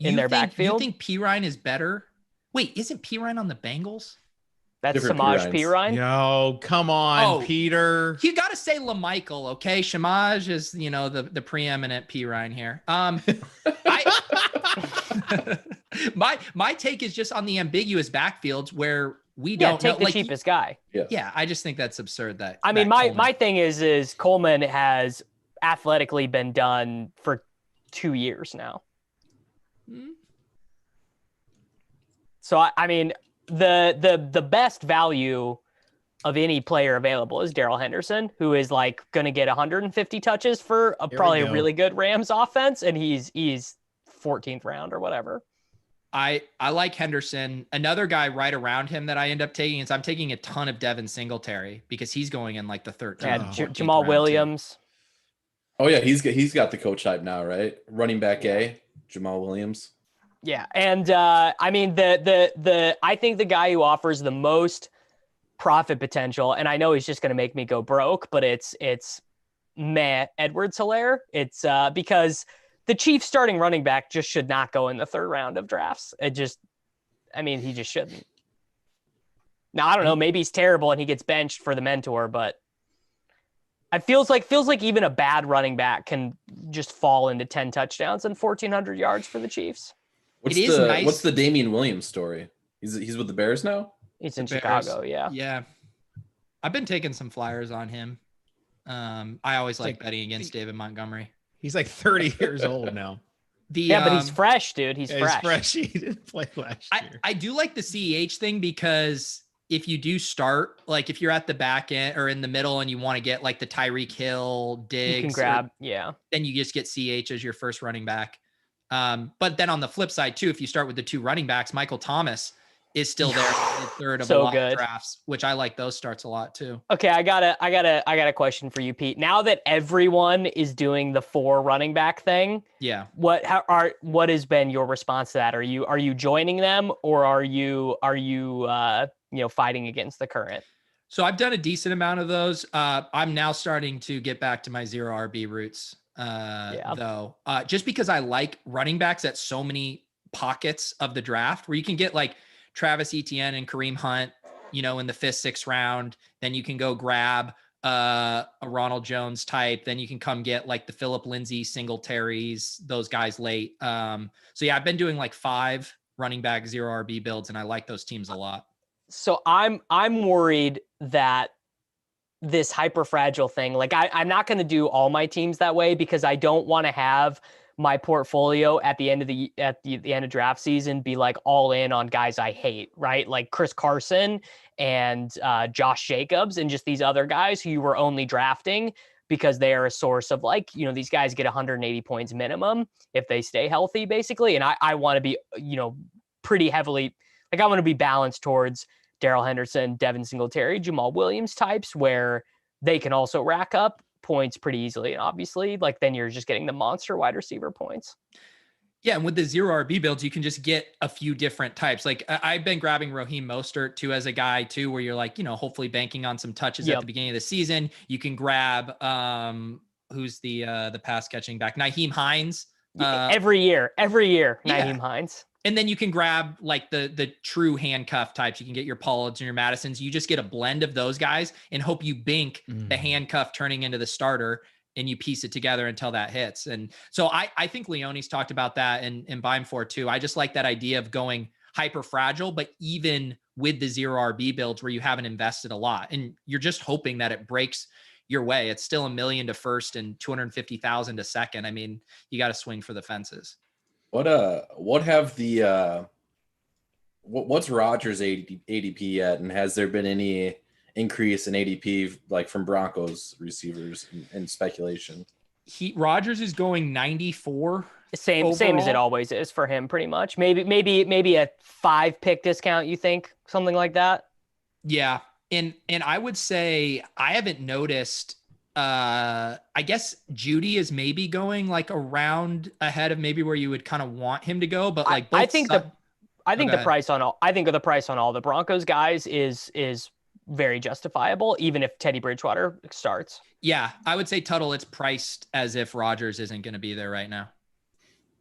in their backfield. You think P. Ryan is better? Wait, isn't P. Ryan on the Bengals? That's Samaj P. Ryan. Yo, come on, Peter. You got to say LaMichael, okay? Samaj is, the preeminent P. Ryan here. My take is just on the ambiguous backfields where we don't take the cheapest guy. Yeah, I just think that's absurd. My thing is Coleman has athletically been done for 2 years now. So I mean, the best value of any player available is Darrell Henderson, who is like going to get 150 touches for probably a really good Rams offense, and he's 14th round or whatever. I like Henderson. Another guy right around him that I end up taking is I'm taking a ton of Devin Singletary because he's going in like the 13th. Jamal Williams. Too. Oh yeah, he's got the coach hype now, right? Running back A, Jamal Williams. Yeah, and I mean I think the guy who offers the most profit potential, and I know he's just going to make me go broke, but it's Edwards-Helaire. It's because the Chiefs starting running back just should not go in the 3rd round of drafts. He just shouldn't. Now, I don't know, maybe he's terrible and he gets benched for the mentor, but it feels like even a bad running back can just fall into 10 touchdowns and 1,400 yards for the Chiefs. What's the Damian Williams story? He's with the Bears now? He's in Chicago, yeah. Yeah. I've been taking some flyers on him. I always like betting against David Montgomery. He's like 30 years old now. But he's fresh, dude. He's fresh. He's fresh. He didn't play last year. I do like the CEH thing because if you do start, like if you're at the back end or in the middle and you want to get like the Tyreek Hill, Diggs, you can grab, then you just get CH as your first running back. But then on the flip side too, if you start with the 2 running backs, Michael Thomas is still there in the 3rd of a lot of drafts, which I like those starts a lot too. Okay, I got a question for you, Pete. Now that everyone is doing the 4 running back thing, what has been your response to that? Are you joining them, or are you fighting against the current? So I've done a decent amount of those. I'm now starting to get back to my 0 RB roots, though, just because I like running backs at so many pockets of the draft where you can get like Travis Etienne and Kareem Hunt, in the 5th, 6th round. Then you can go grab a Ronald Jones type. Then you can come get like the Phillip Lindsay, Singletaries, those guys late. So yeah, I've been doing like 5 running back 0 RB builds, and I like those teams a lot. So I'm worried that this hyper fragile thing, like I'm not going to do all my teams that way because I don't want to have my portfolio at the end of the end of draft season be like all in on guys I hate, right? Like Chris Carson and Josh Jacobs and just these other guys who you were only drafting because they are a source of like, these guys get 180 points minimum if they stay healthy, basically. And I want to be, pretty heavily, like I want to be balanced towards Darrell Henderson, Devin Singletary, Jamal Williams types where they can also rack up points pretty easily. And obviously, like then you're just getting the monster wide receiver points. Yeah, and with the 0 RB builds, you can just get a few different types. Like I've been grabbing Raheem Mostert too as a guy too, where you're like, hopefully banking on some touches at the beginning of the season. You can grab who's the pass catching back, Nyheim Hines. Every year, Nyheim Hines. And then you can grab like the true handcuff types. You can get your Pollards and your Madisons. You just get a blend of those guys and hope you bink the handcuff turning into the starter, and you piece it together until that hits. And so I think Leone's talked about that and Bime for too. I just like that idea of going hyper fragile, but even with the 0 RB builds where you haven't invested a lot and you're just hoping that it breaks your way. It's still $1 million to first and 250,000 to second. I mean, you got to swing for the fences. What's Rodgers' ADP yet, and has there been any increase in ADP like from Broncos receivers and speculation? Rodgers is going 94. Same as it always is for him, pretty much. Maybe a 5 pick discount, you think, something like that? Yeah. And I would say I haven't noticed. I guess Judy is maybe going like a round ahead of maybe where you would kind of want him to go, but like I think the price on all the Broncos guys is very justifiable, even if Teddy Bridgewater starts. Yeah, I would say Tuttle, it's priced as if Rodgers isn't going to be there right now.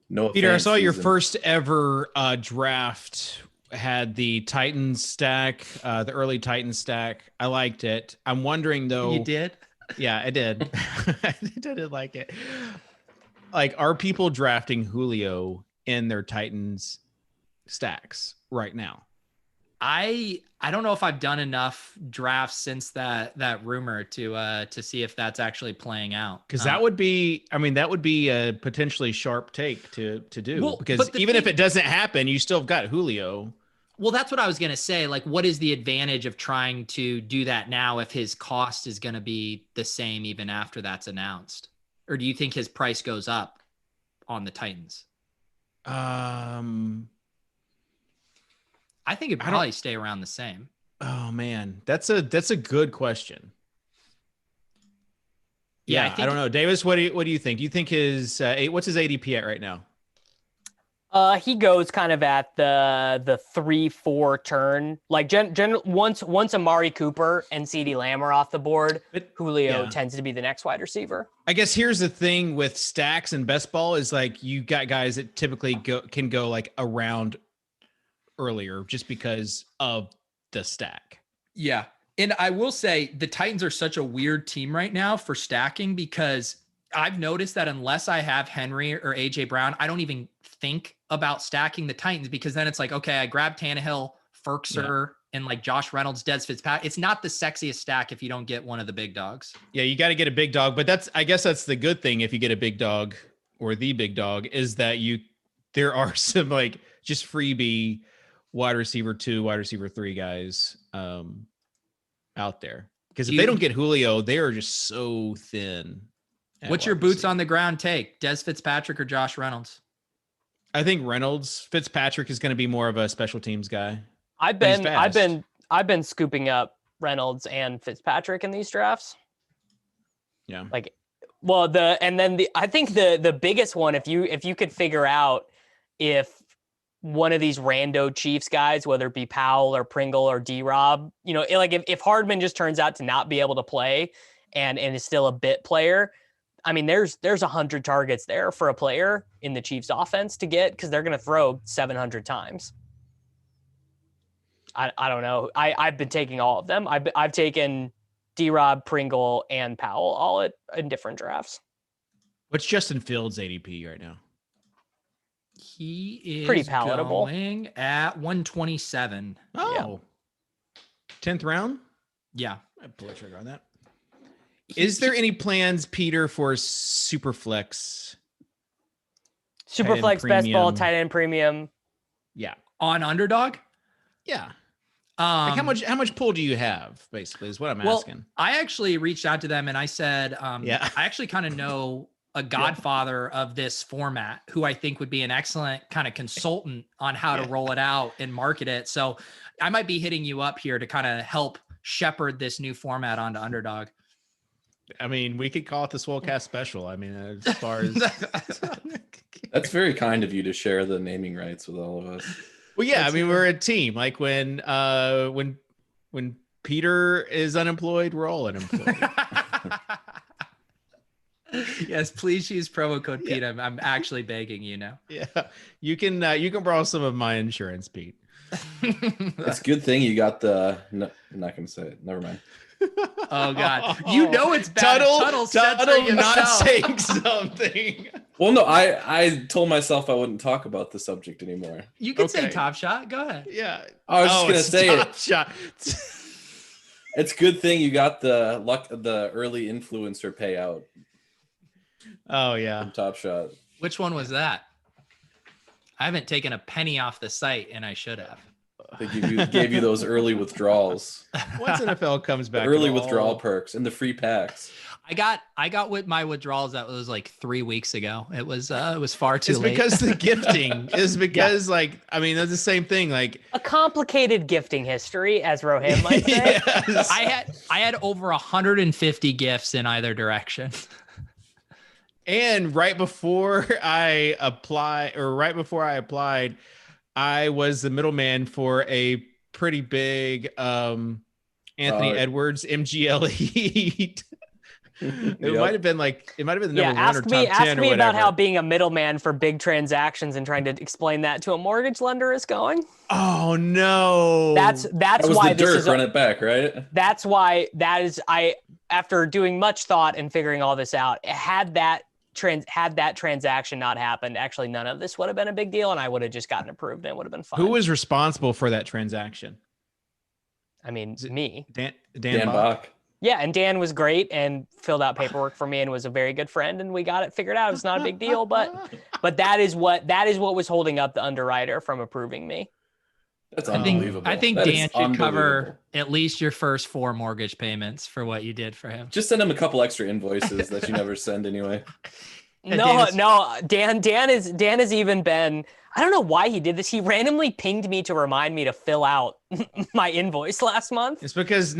No, Peter, I saw your first ever draft had the Titans stack, the early Titans stack. I liked it. I'm wondering though. You did? Yeah, I did. I didn't like it. Like, are people drafting Julio in their Titans stacks right now? I don't know if I've done enough drafts since that rumor to see if that's actually playing out. Because that would be, I mean, that would be a potentially sharp take to do. Well, because but even if it doesn't happen, you still have got Julio. Well, that's what I was going to say. Like, what is the advantage of trying to do that now if his cost is going to be the same even after that's announced? Or do you think his price goes up on the Titans? I think it'd probably stay around the same. Oh man, that's a good question. Yeah, I don't know. Davis, what do you think? Do you think his what's his ADP at right now? He goes kind of at the 3-4 turn. Like once Amari Cooper and CeeDee Lamb are off the board, Julio tends to be the next wide receiver. I guess here's the thing with stacks and best ball is like you got guys that typically can go like around earlier just because of the stack. Yeah. And I will say the Titans are such a weird team right now for stacking because I've noticed that unless I have Henry or AJ Brown, I don't even think about stacking the Titans because then it's like, okay, I grab Tannehill, Ferkser, and like Josh Reynolds, Des Fitzpatrick. It's not the sexiest stack if you don't get one of the big dogs. Yeah, you got to get a big dog, but I guess that's the good thing if you get a big dog or the big dog is that there are some like just freebie wide receiver 2, wide receiver 3 guys out there. Because if they don't get Julio, they are just so thin. What's your boots on the ground take? Des Fitzpatrick or Josh Reynolds? I think Reynolds. Fitzpatrick is going to be more of a special teams guy. I've been scooping up Reynolds and Fitzpatrick in these drafts. Yeah. Like, well, I think the biggest one, if you could figure out if one of these rando Chiefs guys, whether it be Powell or Pringle or D-Rob, like if Hardman just turns out to not be able to play and is still a bit player, I mean, there's 100 targets there for a player in the Chiefs offense to get because they're going to throw 700 times. I don't know. I've been taking all of them. I've taken D-Rob, Pringle, and Powell all in different drafts. What's Justin Fields' ADP right now? He is pretty palatable. Going at 127. Oh, 10th round. Yeah, I pull a trigger on that. Is there any plans, Peter, for Superflex? Superflex, best ball, tight end premium. Yeah, on Underdog. Yeah. Like how much pull do you have? Basically, is what I'm asking. I actually reached out to them and I said, I actually kind of know a godfather of this format who I think would be an excellent kind of consultant on how to roll it out and market it. So I might be hitting you up here to kind of help shepherd this new format onto Underdog. I mean, we could call it the Swolecast special. I mean, as far as that's very kind of you to share the naming rights with all of us. Well, yeah, I mean, we're a team. Like when Peter is unemployed, we're all unemployed. Yes, please use promo code Pete. I'm actually begging you now. Yeah, you can borrow some of my insurance, Pete. It's a good thing you got the. No, I'm not going to say it. Never mind. Oh God, you know it's bad. Tuttle not saying something. Well, no, I told myself I wouldn't talk about the subject anymore. You can say Top Shot. Go ahead. Yeah, I was just gonna say Top Shot. It's a good thing you got the early influencer payout. Oh yeah, from Top Shot. Which one was that? I haven't taken a penny off the site, and I should have. They gave you those early withdrawals. Once NFL comes back, the early withdrawal perks and the free packs. I got with my withdrawals that was like 3 weeks ago. It was far too late. It's because the gifting is because like I mean that's the same thing. Like a complicated gifting history, as Rohim might say. Yes. I had over 150 gifts in either direction. And right before I applied, I was the middleman for a pretty big Anthony Edwards MGL Heat. It might have been the number one or top 10 ask me about how being a middleman for big transactions and trying to explain that to a mortgage lender is going. Oh no. That's why this is run it back, right? That's why after doing much thought and figuring all this out, had that transaction not happened, actually none of this would have been a big deal and I would have just gotten approved and it would have been fine. Who was responsible for that transaction? I mean, Is it me. Dan Dan Bach? Bach. Yeah, and Dan was great and filled out paperwork for me and was a very good friend, and we got it figured out. It's not a big deal, but that is what was holding up the underwriter from approving me. That's I unbelievable. think That is Dan should cover unbelievable. at least your first 4 mortgage payments for what you did for him. Just send him a couple extra invoices that you never send anyway. And No, Dan has even been. I don't know why he did this. He randomly pinged me to remind me to fill out my invoice last month. It's because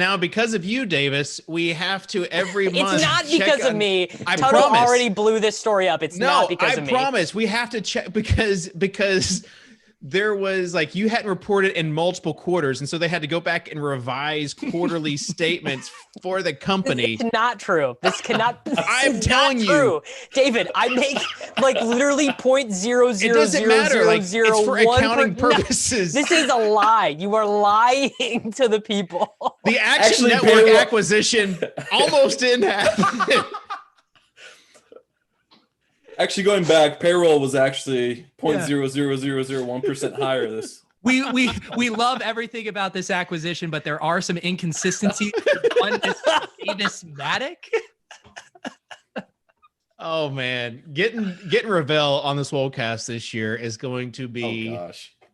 of you, Davis, we have to every month. It's not check because of on- me. I Toto promise. already blew this story up. It's not because of me. I promise. We have to check because there was like you hadn't reported in multiple quarters, and so they had to go back and revise quarterly statements for the company. It's not true. This cannot. I'm telling you, David. I make like literally .0000001%. it doesn't matter. Like it's for accounting purposes. This is a lie. You are lying to the people. The Action Actually, Network payroll- acquisition almost didn't happen. Actually, going back, payroll was actually 0.00001% higher. This We love everything about this acquisition, but there are some inconsistencies. One is Davis Mattek. Oh man, getting Ravel on the Swolecast this year is going to be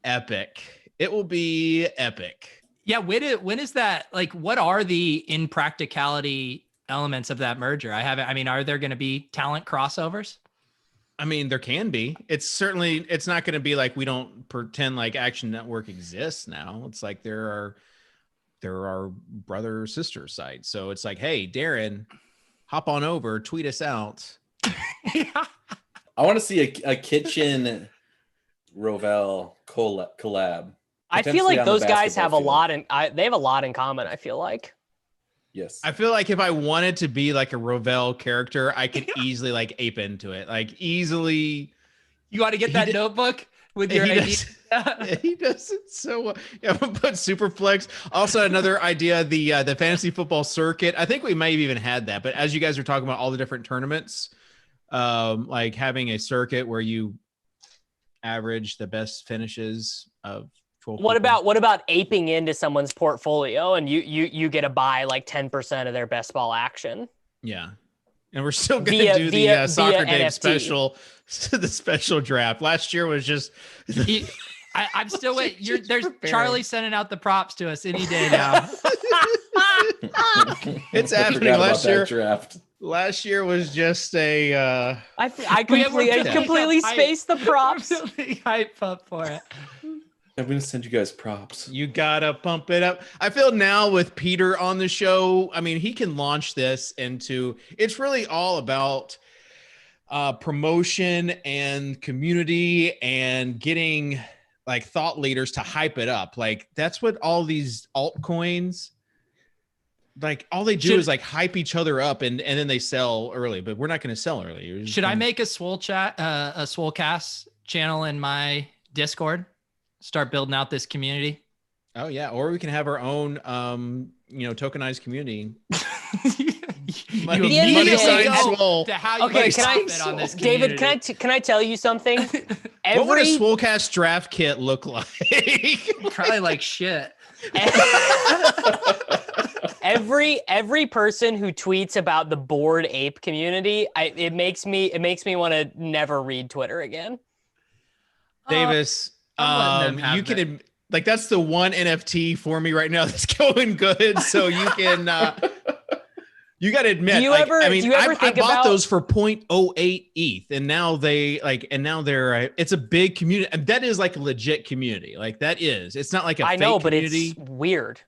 epic. It will be epic. Yeah, when is that? Like, what are the impracticality elements of that merger? Are there going to be talent crossovers? I mean, there can be. It's not going to be like we don't pretend like Action Network exists now. It's like there are brother sister sites. So it's like, hey, Darren, hop on over, tweet us out. Yeah. I want to see a kitchen Rovell collab. I feel Potentially like on the those guys have basketball they have a lot in common. I feel like. Yes. I feel like if I wanted to be like a Rovell character, I could easily like ape into it. Like easily. You got to get that notebook with your ideas. He does it so well. Yeah, I'm gonna put Superflex. Also, another idea, the fantasy football circuit. I think we may have even had that, but as you guys are talking about all the different tournaments, like having a circuit where you average the best finishes of 12 What people. about aping into someone's portfolio and you get to buy like 10% of their best ball action? Yeah. And we're still going to do the Socrdave NFT. special, the special draft. Last year was just. I'm still waiting. There's Charlie sending out the props to us any day now. It's I happening forgot about last that year. draft. Last year was just a. I completely spaced the props. We're really hype up for it. I'm going to send you guys props. You gotta pump it up. I feel now with Peter on the show, I mean, he can launch this into. It's really all about promotion and community and getting like thought leaders to hype it up. Like that's what all these altcoins. Like all they do is like hype each other up and then they sell early, but we're not going to sell early. Should I make a Swolecast channel in my Discord? Start building out this community. Oh yeah, or we can have our own, tokenized community. Money sign Swole. to how you Okay, profit on this David, community. can I tell you something? What would a Swolecast draft kit look like? Probably like shit. Every person who tweets about the Bored Ape community, it makes me want to never read Twitter again. Davis, I'm letting them have you can like that's the one NFT for me right now that's going good. So you can you got to admit, Do you ever I think bought about those for 0.08 ETH, and now they're it's a big community, and that is like a legit community. Like that is, it's not like a I fake know, but community. it's weird.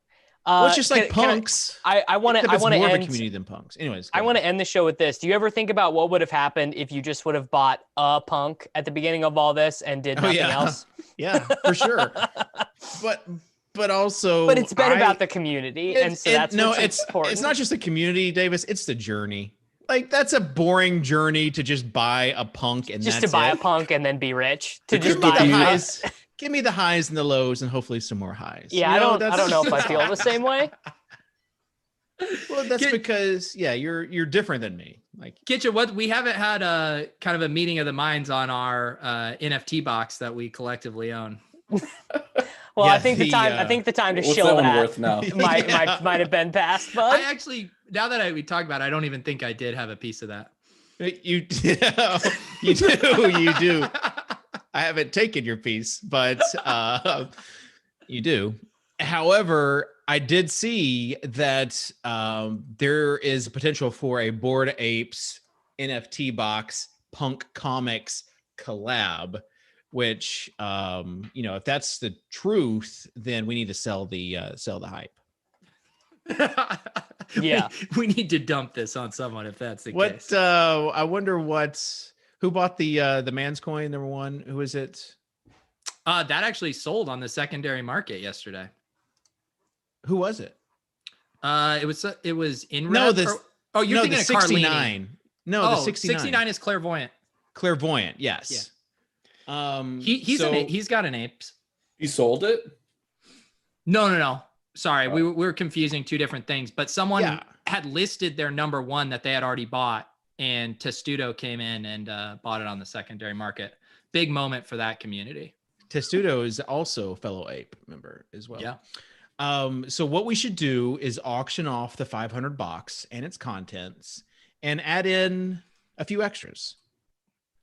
Well, it's just like can punks. I want to Except it's more of a end. community than punks. Anyways, I want to end the show with this. Do you ever think about what would have happened if you just would have bought a punk at the beginning of all this and did nothing else? Yeah, for sure. But also, But it's been about the community, and so that's important. It's not just the community, Davis. It's the journey. Like that's a boring journey to just buy a punk and just that's to buy it. a punk and then be rich. To Give just me buy the highs. Give me the highs and the lows, and hopefully some more highs. Yeah, I don't know if I feel the same way. Well, that's because you're different than me. Like Kitchen, we haven't had a kind of a meeting of the minds on our NFT box that we collectively own. Well, Yeah, I think the time to What's shill that one that worth now? might have been past, bud. I actually, now that we talk about it, I don't even think I did have a piece of that. You do. I haven't taken your piece, but you do. However, I did see that there is potential for a Bored Apes NFT box Punk Comics collab, which if that's the truth, then we need to sell the hype. Yeah. we need to dump this on someone if that's the case. I wonder who bought the man's coin number one? Who is it? That actually sold on the secondary market yesterday. Who was it? It was in No, Rev, this. you're thinking the of Carlini. 69. No, the 69. 69 is Clairvoyant. Clairvoyant. Yes. Yeah. He's got an apes. He sold it? No. Sorry, we were confusing two different things. But someone had listed their number one that they had already bought, and Testudo came in and bought it on the secondary market. Big moment for that community. Testudo is also a fellow ape member as well. Yeah. So what we should do is auction off the 500 box and its contents, and add in a few extras.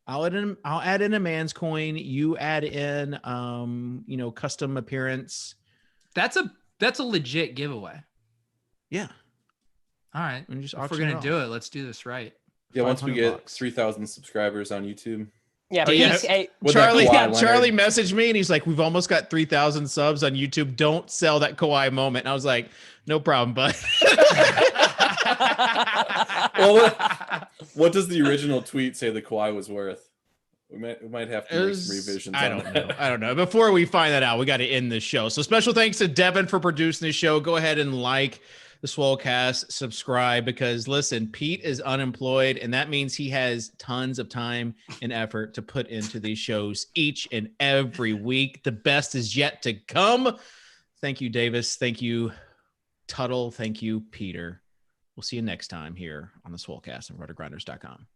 I'll add in a man's coin. You add in, custom appearance. That's a legit giveaway. Yeah. All right. If we're going to do it, let's do this right. Yeah, once we get $500. 3,000 subscribers on YouTube. Yeah, Oh, yeah. Charlie Charlie messaged me and he's like, "We've almost got 3,000 subs on YouTube. Don't sell that Kawhi moment." And I was like, "No problem, bud." Well, what does the original tweet say the Kawhi was worth? We might have to make some revisions. I don't know. Before we find that out, we got to end this show. So special thanks to Devin for producing this show. Go ahead and like the Swolecast, subscribe, because listen, Pete is unemployed, and that means he has tons of time and effort to put into these shows each and every week. The best is yet to come. Thank you, Davis. Thank you, Tuttle. Thank you, Peter. We'll see you next time here on the Swolecast and RotoGrinders.com.